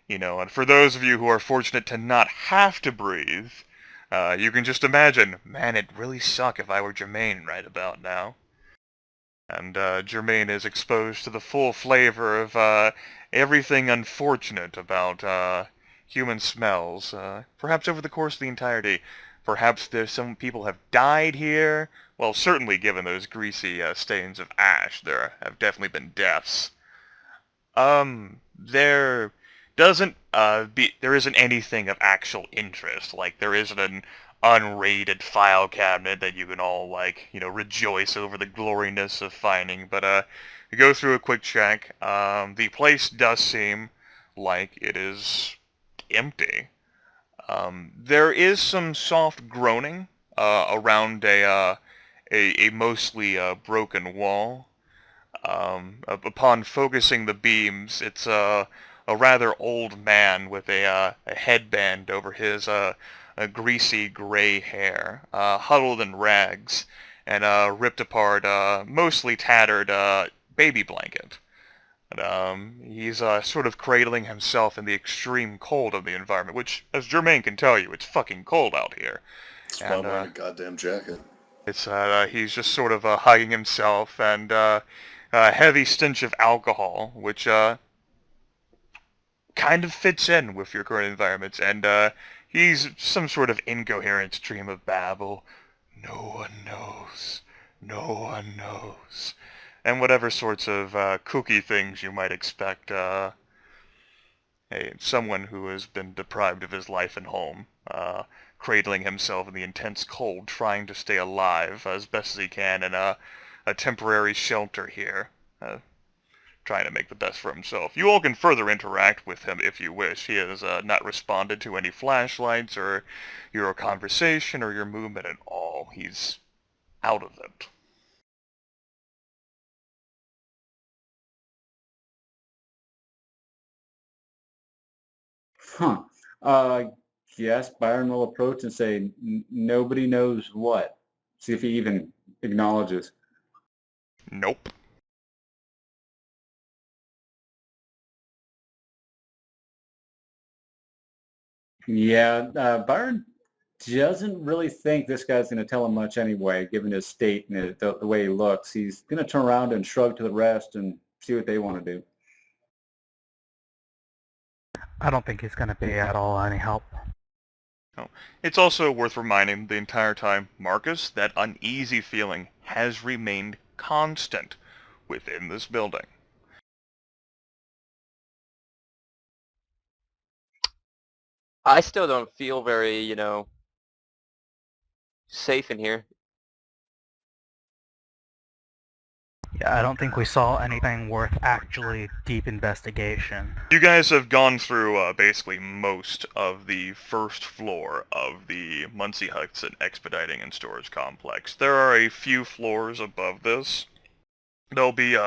and for those of you who are fortunate to not have to breathe, you can just imagine, man, it'd really suck if I were Jermaine right about now. And Jermaine is exposed to the full flavor of everything unfortunate about human smells, perhaps over the course of the entirety. Perhaps there's some people have died here. Well, certainly given those greasy stains of ash, there have definitely been deaths. There isn't anything of actual interest. Like, there isn't an unrated file cabinet that you can all, rejoice over the gloriness of finding. But, you go through a quick check. The place does seem like it is empty. There is some soft groaning around a mostly broken wall. Upon focusing the beams, it's a rather old man with a headband over his a greasy gray hair, huddled in rags, and a ripped apart, mostly tattered baby blanket. And, he's sort of cradling himself in the extreme cold of the environment, which, as Jermaine can tell you, it's fucking cold out here. That's why I'm wearing a goddamn jacket. It's he's just sort of hugging himself, and a heavy stench of alcohol, which kind of fits in with your current environments, and he's some sort of incoherent stream of babble. No one knows. No one knows. And whatever sorts of kooky things you might expect someone who has been deprived of his life and home cradling himself in the intense cold, trying to stay alive as best as he can in a temporary shelter here, trying to make the best for himself. You all can further interact with him if you wish. He has not responded to any flashlights or your conversation or your movement at all. He's out of it. Huh. Yes, Byron will approach and say, nobody knows what. See if he even acknowledges. Nope. Yeah, Byron doesn't really think this guy's going to tell him much anyway, given his state and the way he looks. He's going to turn around and shrug to the rest and see what they want to do. I don't think he's going to be at all any help. It's also worth reminding the entire time, Marcus, that uneasy feeling has remained constant within this building. I still don't feel very, safe in here. Yeah, I don't think we saw anything worth actually deep investigation. You guys have gone through basically most of the first floor of the Muncie Hudson Expediting and Storage Complex. There are a few floors above this. They'll be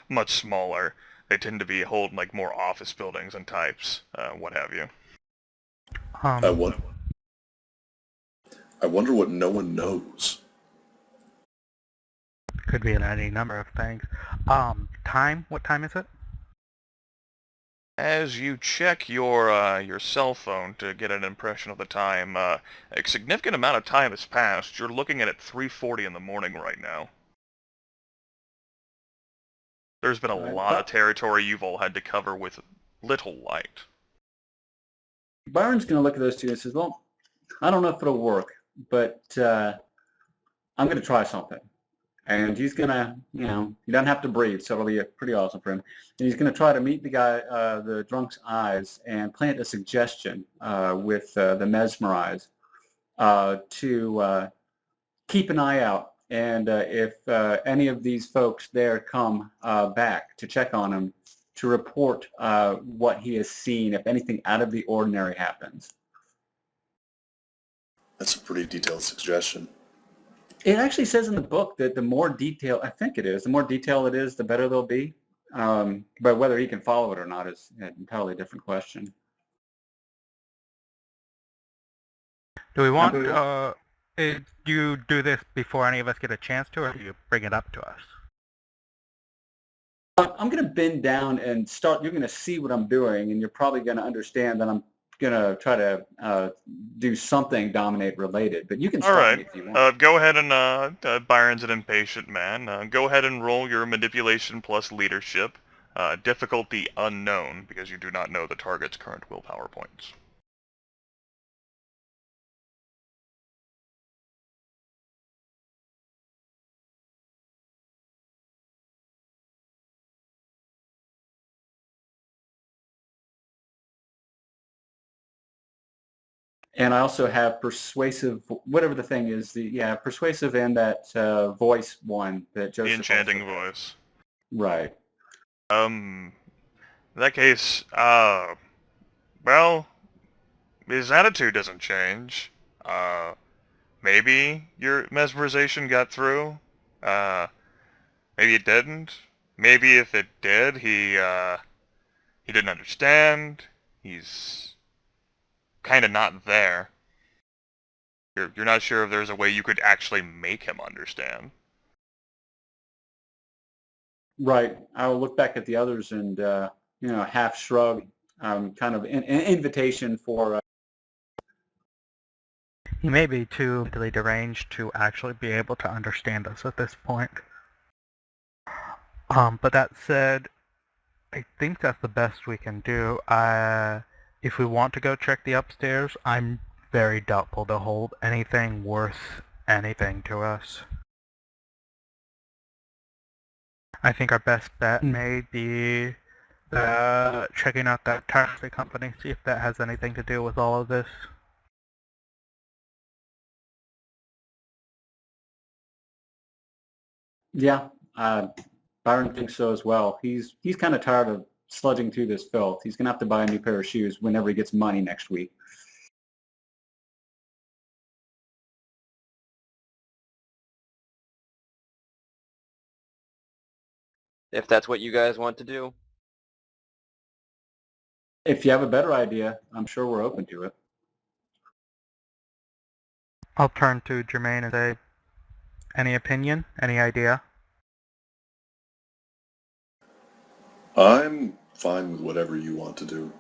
much smaller. They tend to be holding like more office buildings and types, what have you. I wonder what no one knows. Could be in any number of things. Time? What time is it? As you check your cell phone to get an impression of the time, a significant amount of time has passed. You're looking at it 3:40 in the morning right now. There's been a lot of territory you've all had to cover with little light. Byron's going to look at those two and says, well, I don't know if it'll work, but I'm going to try something. And he's going to, he doesn't have to breathe, so it'll be pretty awesome for him. And he's going to try to meet the guy, the drunk's eyes, and plant a suggestion with the mesmerize to keep an eye out. And if any of these folks there come back to check on him, to report what he has seen, if anything out of the ordinary happens. That's a pretty detailed suggestion. It actually says in the book that the more detail, I think it is, the more detail it is, the better they'll be. But whether he can follow it or not is an entirely different question. Do we want, do you do this before any of us get a chance to, or do you bring it up to us? I'm going to bend down and start, you're going to see what I'm doing, and you're probably going to understand that I'm going to try to do something dominate related, but you can stop me if you want. Go ahead and, Byron's an impatient man. Go ahead and roll your manipulation plus leadership. Difficulty unknown, because you do not know the target's current willpower points. And I also have persuasive, whatever the thing is, persuasive and that voice one that Joseph. The enchanting voice. Right. In that case, well, his attitude doesn't change. Maybe your mesmerization got through. Maybe it didn't. Maybe if it did, he didn't understand. He's kind of not there. You're not sure if there's a way you could actually make him understand. Right. I'll look back at the others and half shrug, kind of an invitation for. He may be too mentally deranged to actually be able to understand us at this point. But that said, I think that's the best we can do. If we want to go check the upstairs, I'm very doubtful to hold anything worth anything to us. I think our best bet may be checking out that taxi company, see if that has anything to do with all of this. Yeah, Byron thinks so as well. He's kind of tired of sludging through this filth. He's gonna have to buy a new pair of shoes whenever he gets money next week. If that's what you guys want to do. If you have a better idea, I'm sure we're open to it. I'll turn to Jermaine and say, any opinion? Any idea? I'm fine with whatever you want to do.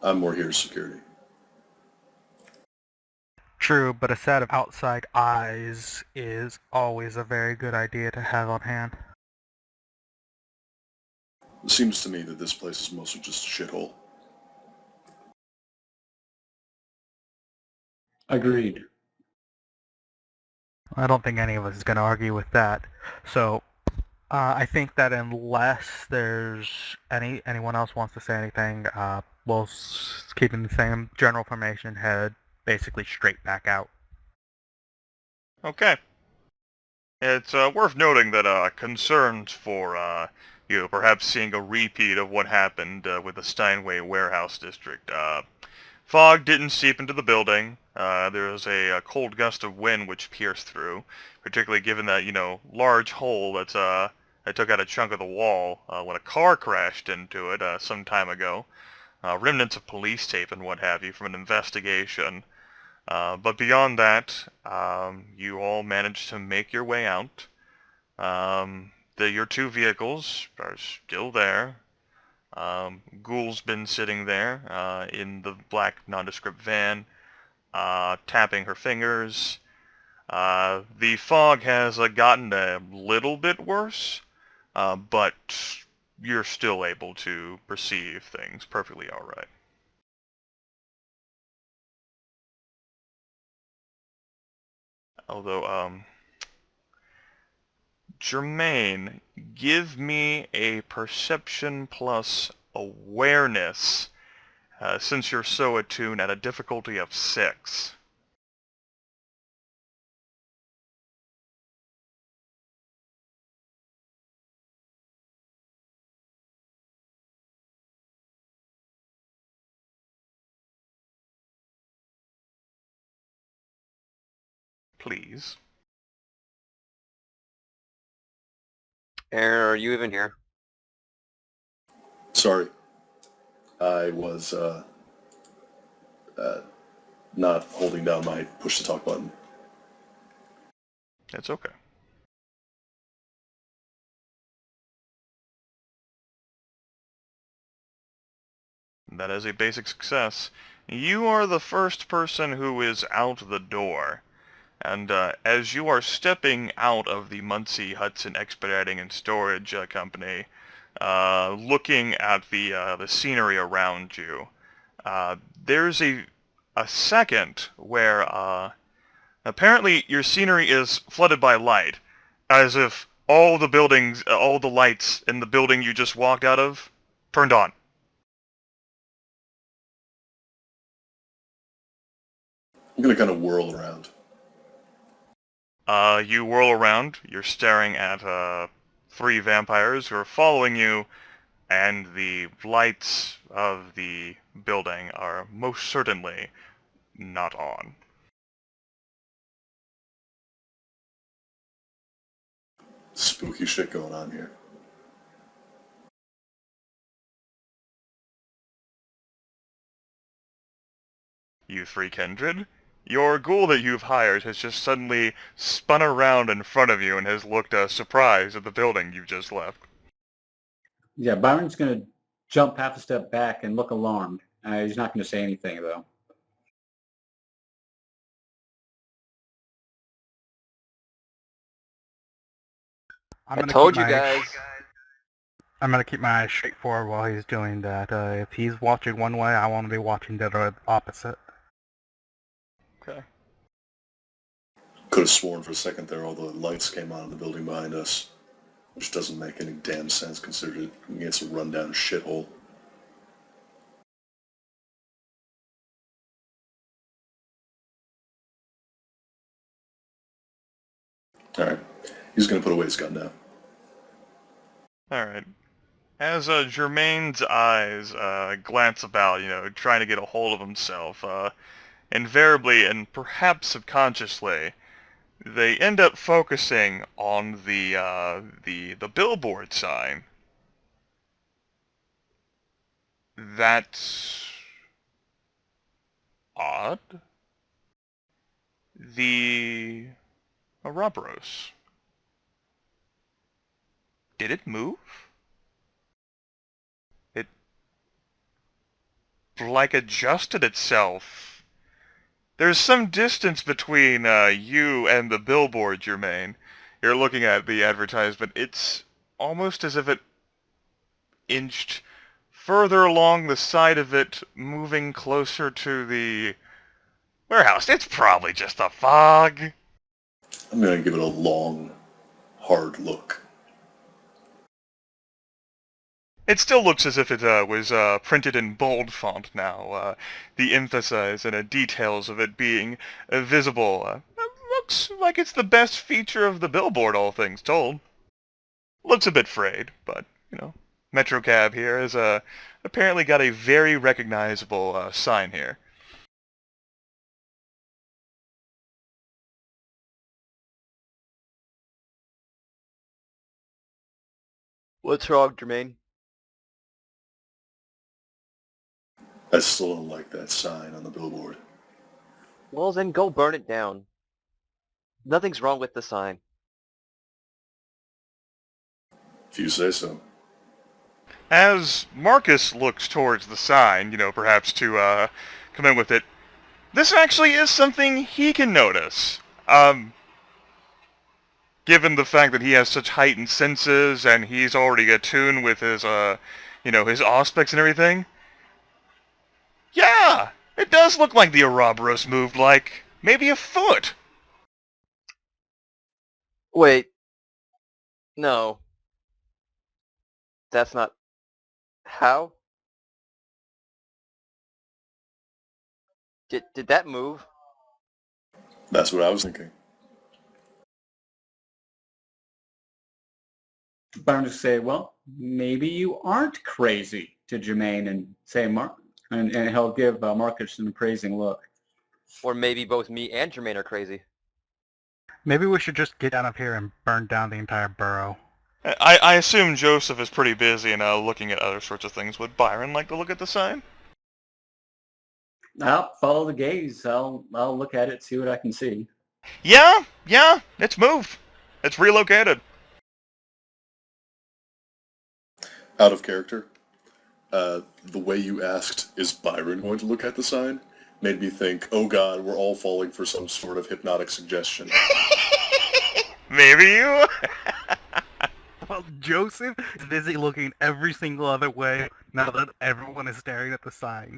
I'm more here as security. True, but a set of outside eyes is always a very good idea to have on hand. It seems to me that this place is mostly just a shithole. Agreed. I don't think any of us is going to argue with that. So, I think that unless there's anyone else wants to say anything, we'll keep in the same general formation, head basically straight back out. Okay. It's worth noting that concerns for perhaps seeing a repeat of what happened with the Steinway warehouse district. Fog didn't seep into the building. There was a cold gust of wind which pierced through, particularly given that, large hole that took out a chunk of the wall when a car crashed into it some time ago. Remnants of police tape and what have you from an investigation. But beyond that, you all managed to make your way out. Your two vehicles are still there. Ghoul's been sitting there in the black nondescript van, tapping her fingers. The fog has gotten a little bit worse, but you're still able to perceive things perfectly alright. Although, Jermaine, give me a perception plus awareness, since you're so attuned, at a difficulty of 6. Please. Aaron, are you even here? Sorry. I was not holding down my push-to-talk button. It's okay. That is a basic success. You are the first person who is out the door. And as you are stepping out of the Muncie Hudson Expediting and Storage Company, looking at the scenery around you, there's a second where apparently your scenery is flooded by light, as if all the buildings, all the lights in the building you just walked out of, turned on. I'm going to kind of whirl around. You whirl around, you're staring at 3 vampires who are following you, and the lights of the building are most certainly not on. Spooky shit going on here. You 3 kindred? Your ghoul that you've hired has just suddenly spun around in front of you and has looked surprised at the building you just left. Yeah, Byron's going to jump half a step back and look alarmed. He's not going to say anything, though. I told you guys. I'm going to keep my eyes straight forward while he's doing that. If he's watching one way, I want to be watching the opposite. Okay. Could have sworn for a second there all the lights came on in the building behind us, which doesn't make any damn sense considering it's a rundown shithole. Alright. He's going to put away his gun now. Alright. As Germain's eyes glance about, trying to get a hold of himself, invariably and perhaps subconsciously, they end up focusing on the billboard sign. That's odd. The Ouroboros. Did it move? It like adjusted itself. There's some distance between you and the billboard, Jermaine. You're looking at the advertisement. It's almost as if it inched further along the side of it, moving closer to the warehouse. It's probably just a fog. I'm going to give it a long, hard look. It still looks as if it was printed in bold font now. The emphasis and details of it being visible. Looks like it's the best feature of the billboard, all things told. Looks a bit frayed, but, Metrocab here has apparently got a very recognizable sign here. What's wrong, Jermaine? I still don't like that sign on the billboard. Well, then go burn it down. Nothing's wrong with the sign. If you say so. As Marcus looks towards the sign, perhaps to come in with it, this actually is something he can notice. Given the fact that he has such heightened senses and he's already attuned with his, his aspects and everything. Yeah, it does look like the Ouroboros moved like maybe a foot. Wait. No. That's not... How? Did that move? That's what I was thinking. Byron just say, well, maybe you aren't crazy to Jermaine and say, and he'll give Marcus an appraising look. Or maybe both me and Jermaine are crazy. Maybe we should just get out of here and burn down the entire borough. I assume Joseph is pretty busy and looking at other sorts of things. Would Byron like to look at the sign? I'll follow the gaze. I'll look at it, see what I can see. Yeah, it's moved. It's relocated. Out of character, the way you asked, is Byron going to look at the sign, made me think, oh god, we're all falling for some sort of hypnotic suggestion. Maybe you? Well, Joseph is busy looking every single other way now that everyone is staring at the sign.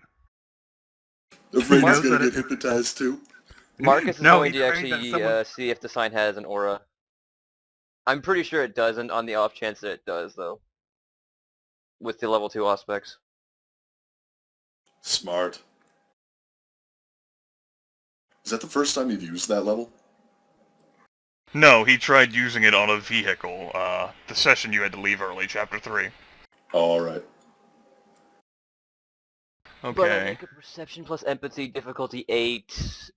Afraid he's knows going that to get it- hypnotized too? Marcus is No, going he's to afraid that actually someone- see if the sign has an aura. I'm pretty sure it doesn't, on the off chance that it does, though. With the level 2 aspects. Smart. Is that the first time you've used that level? No, he tried using it on a vehicle. The session you had to leave early, Chapter 3. Alright. But I Okay. make a perception plus empathy difficulty 8,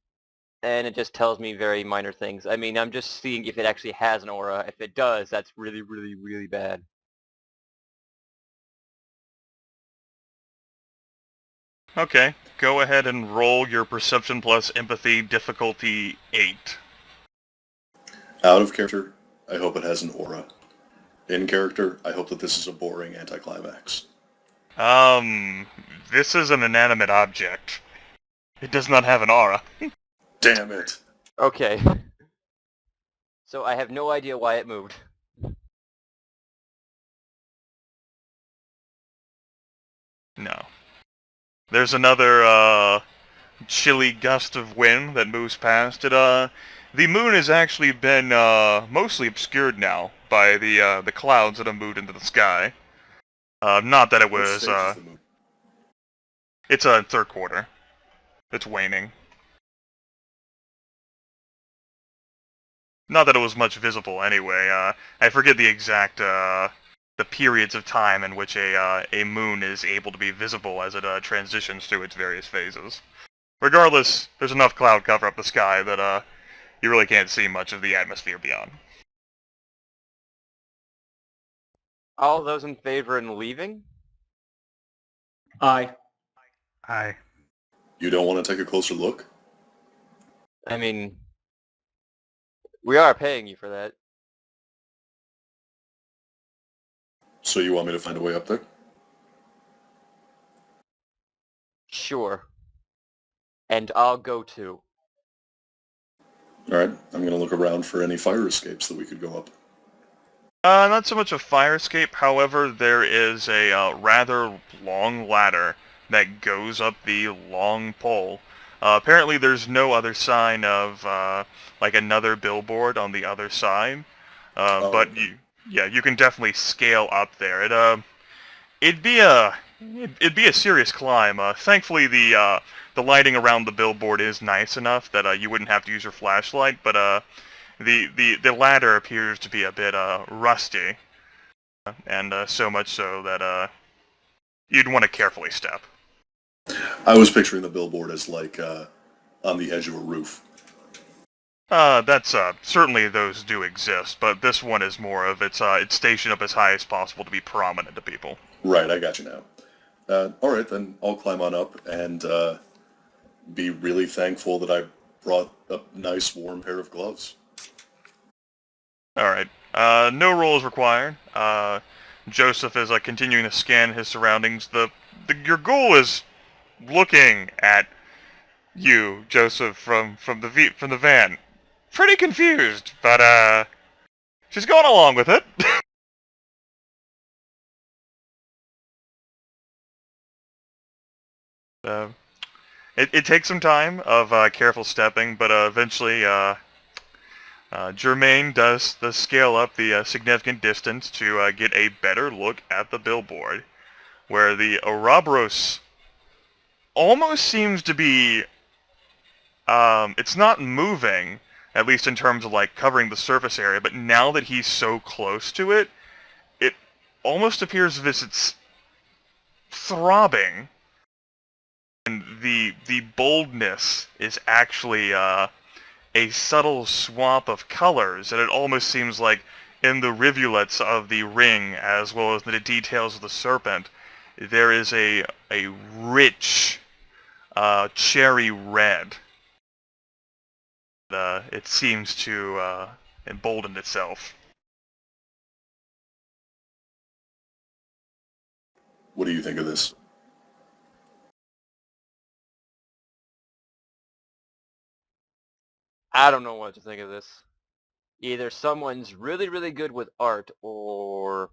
and it just tells me very minor things. I mean, I'm just seeing if it actually has an aura. If it does, that's really, really, really bad. Okay, go ahead and roll your Perception plus Empathy difficulty 8. Out of character, I hope it has an aura. In character, I hope that this is a boring anticlimax. This is an inanimate object. It does not have an aura. Damn it! Okay. So I have no idea why it moved. No. There's another, chilly gust of wind that moves past it. The moon has actually been, mostly obscured now by the clouds that have moved into the sky. Not that it What was, stage is the moon? it's a third quarter. It's waning. Not that it was much visible anyway. I forget the exact the periods of time in which a moon is able to be visible as it transitions through its various phases. Regardless, there's enough cloud cover up the sky that you really can't see much of the atmosphere beyond. All those in favor in leaving? Aye. Aye. You don't want to take a closer look? I mean, we are paying you for that. So you want me to find a way up there? Sure. And I'll go too. Alright, I'm going to look around for any fire escapes that we could go up. Not so much a fire escape, however, there is a rather long ladder that goes up the long pole. Apparently there's no other sign of, like another billboard on the other side, but Okay. you can definitely scale up there. It'd be a serious climb. Thankfully the lighting around the billboard is nice enough that you wouldn't have to use your flashlight, but the ladder appears to be a bit rusty, and so much so that you'd want to carefully step. I was picturing the billboard as like on the edge of a roof. That's certainly those do exist, but this one is more of it's stationed up as high as possible to be prominent to people. Right, I got you now. Alright, then I'll climb on up and be really thankful that I brought a nice warm pair of gloves. Alright, no rolls required. Joseph is continuing to scan his surroundings. Your goal is looking at you, Joseph, from the van. Pretty confused, but she's going along with it. It takes some time of careful stepping, but eventually Germain does scale up the significant distance to get a better look at the billboard, where the Ouroboros almost seems to be, it's not moving, at least in terms of like covering the surface area, but now that he's so close to it, it almost appears as if it's throbbing. And the boldness is actually a subtle swap of colors, and it almost seems like in the rivulets of the ring, as well as the details of the serpent, there is a rich cherry red. It seems to embolden itself. What do you think of this? I don't know what to think of this. Either someone's really, really good with art, or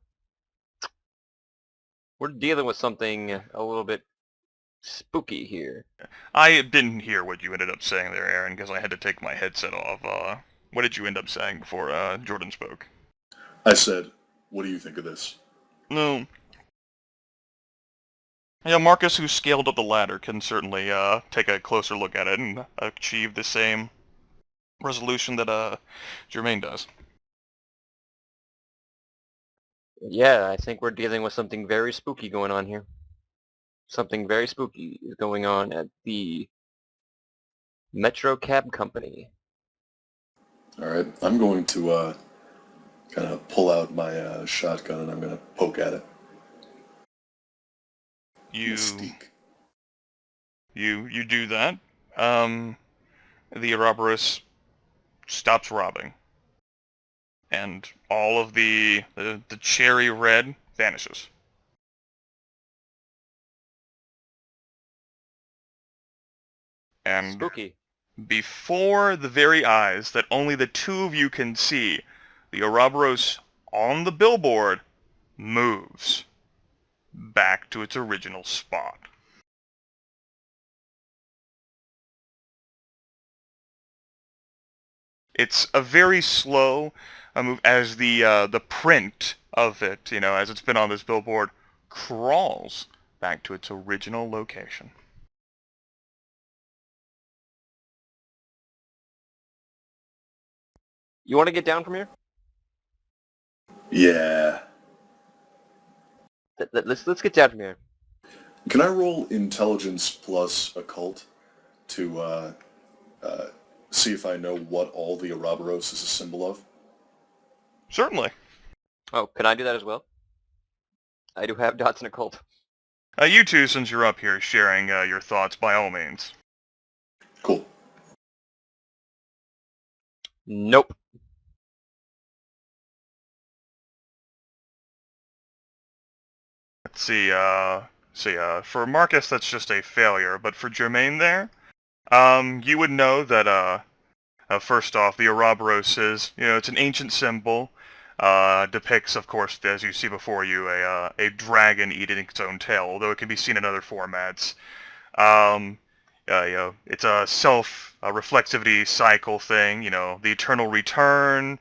we're dealing with something a little bit spooky here. I didn't hear what you ended up saying there, Aaron, because I had to take my headset off. What did you end up saying before Jordan spoke? I said, what do you think of this? No. Yeah, Marcus, who scaled up the ladder, can certainly take a closer look at it and achieve the same resolution that Jermaine does. Yeah, I think we're dealing with something very spooky going on here. Something very spooky is going on at the Metro Cab Company. Alright, I'm going to kind of pull out my shotgun and I'm going to poke at it. Mystique. You do that. The Ouroboros stops robbing, and all of the cherry red vanishes. And Spooky. before the very eyes that only the two of you can see, the Ouroboros on the billboard moves back to its original spot. It's a very slow move as the print of it, as it's been on this billboard, crawls back to its original location. You want to get down from here? Yeah. Let's get down from here. Can I roll intelligence plus occult to see if I know what all the Ouroboros is a symbol of? Certainly. Oh, can I do that as well? I do have dots in occult. You two, since you're up here sharing your thoughts, by all means. Cool. Nope. Let's see, for Marcus that's just a failure, but for Jermaine there, you would know that, first off, the Ouroboros is, it's an ancient symbol, depicts, of course, as you see before you, a dragon eating its own tail, although it can be seen in other formats. It's a self-reflexivity cycle thing, the eternal return,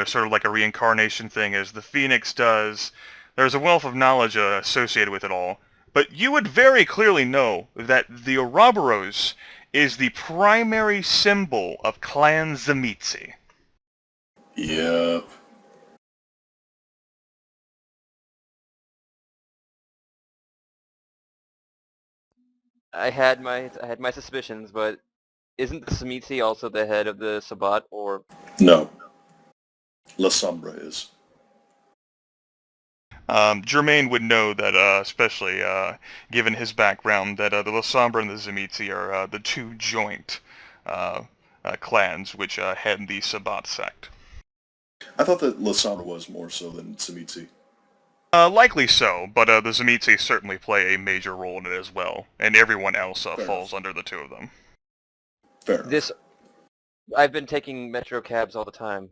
sort of like a reincarnation thing as the phoenix does. There's a wealth of knowledge associated with it all. But you would very clearly know that the Ouroboros is the primary symbol of Clan Tzimisce. Yep. I had my suspicions, but isn't the Tzimisce also the head of the Sabbat, or... No. La Sombra is. Jermaine would know that, especially given his background, that the La Sombra and the Tzimisce are the two joint clans which head the Sabbat sect. I thought that La Sombra was more so than Tzimisce. Likely so, but the Tzimisce certainly play a major role in it as well, and everyone else falls under the two of them. Fair enough. I've been taking metro cabs all the time.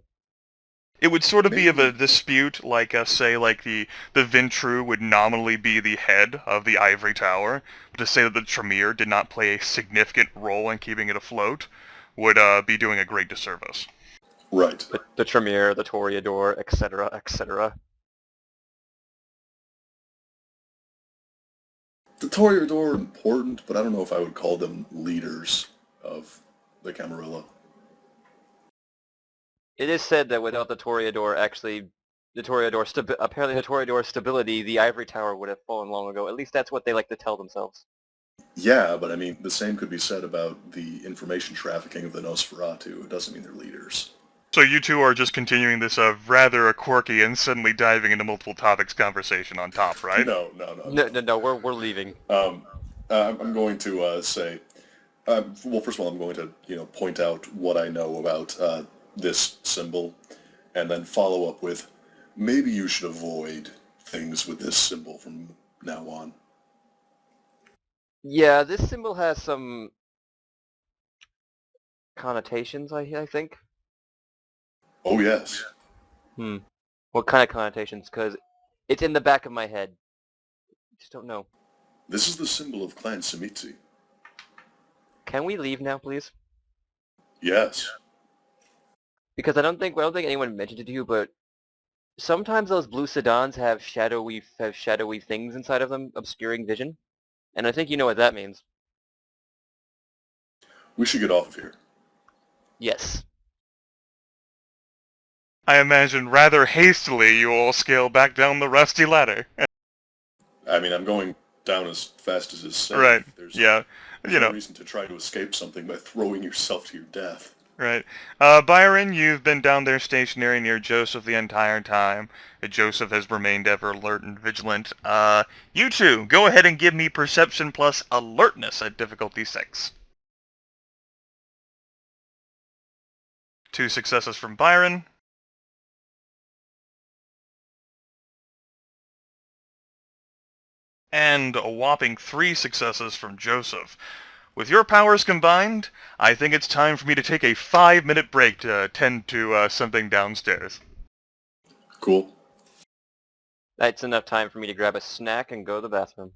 It would sort of be of a dispute, like, say, like the Vintru would nominally be the head of the Ivory Tower, but to say that the Tremere did not play a significant role in keeping it afloat would be doing a great disservice. Right. The Tremere, the Toreador, etc., etc. The Toreador are important, but I don't know if I would call them leaders of the Camarilla. It is said that without the Toreador, apparently the Toreador stability, the Ivory Tower would have fallen long ago. At least that's what they like to tell themselves. Yeah, but I mean, the same could be said about the information trafficking of the Nosferatu. It doesn't mean they're leaders. So you two are just continuing this rather quirky and suddenly diving into multiple topics conversation on top, right? No, we're leaving. I'm going to say, well, first of all, I'm going to, point out what I know about this symbol, and then follow up with, maybe you should avoid things with this symbol from now on. Yeah, this symbol has some connotations, I think. Oh, yes. What kind of connotations? Because it's in the back of my head. Just don't know. This is the symbol of Clan Tzimisce. Can we leave now, please? Yes. Because I don't think anyone mentioned it to you, but sometimes those blue sedans have shadowy things inside of them, obscuring vision, and I think you know what that means. We should get off of here. Yes. I imagine rather hastily you all scale back down the rusty ladder. I mean, I'm going down as fast as it's safe. Right, There's no reason to try to escape something by throwing yourself to your death. Right. Byron, you've been down there stationary near Joseph the entire time. Joseph has remained ever alert and vigilant. You two, go ahead and give me Perception plus Alertness at difficulty 6. 2 successes from Byron. And a whopping 3 successes from Joseph. With your powers combined, I think it's time for me to take a 5-minute break to attend to something downstairs. Cool. That's enough time for me to grab a snack and go to the bathroom.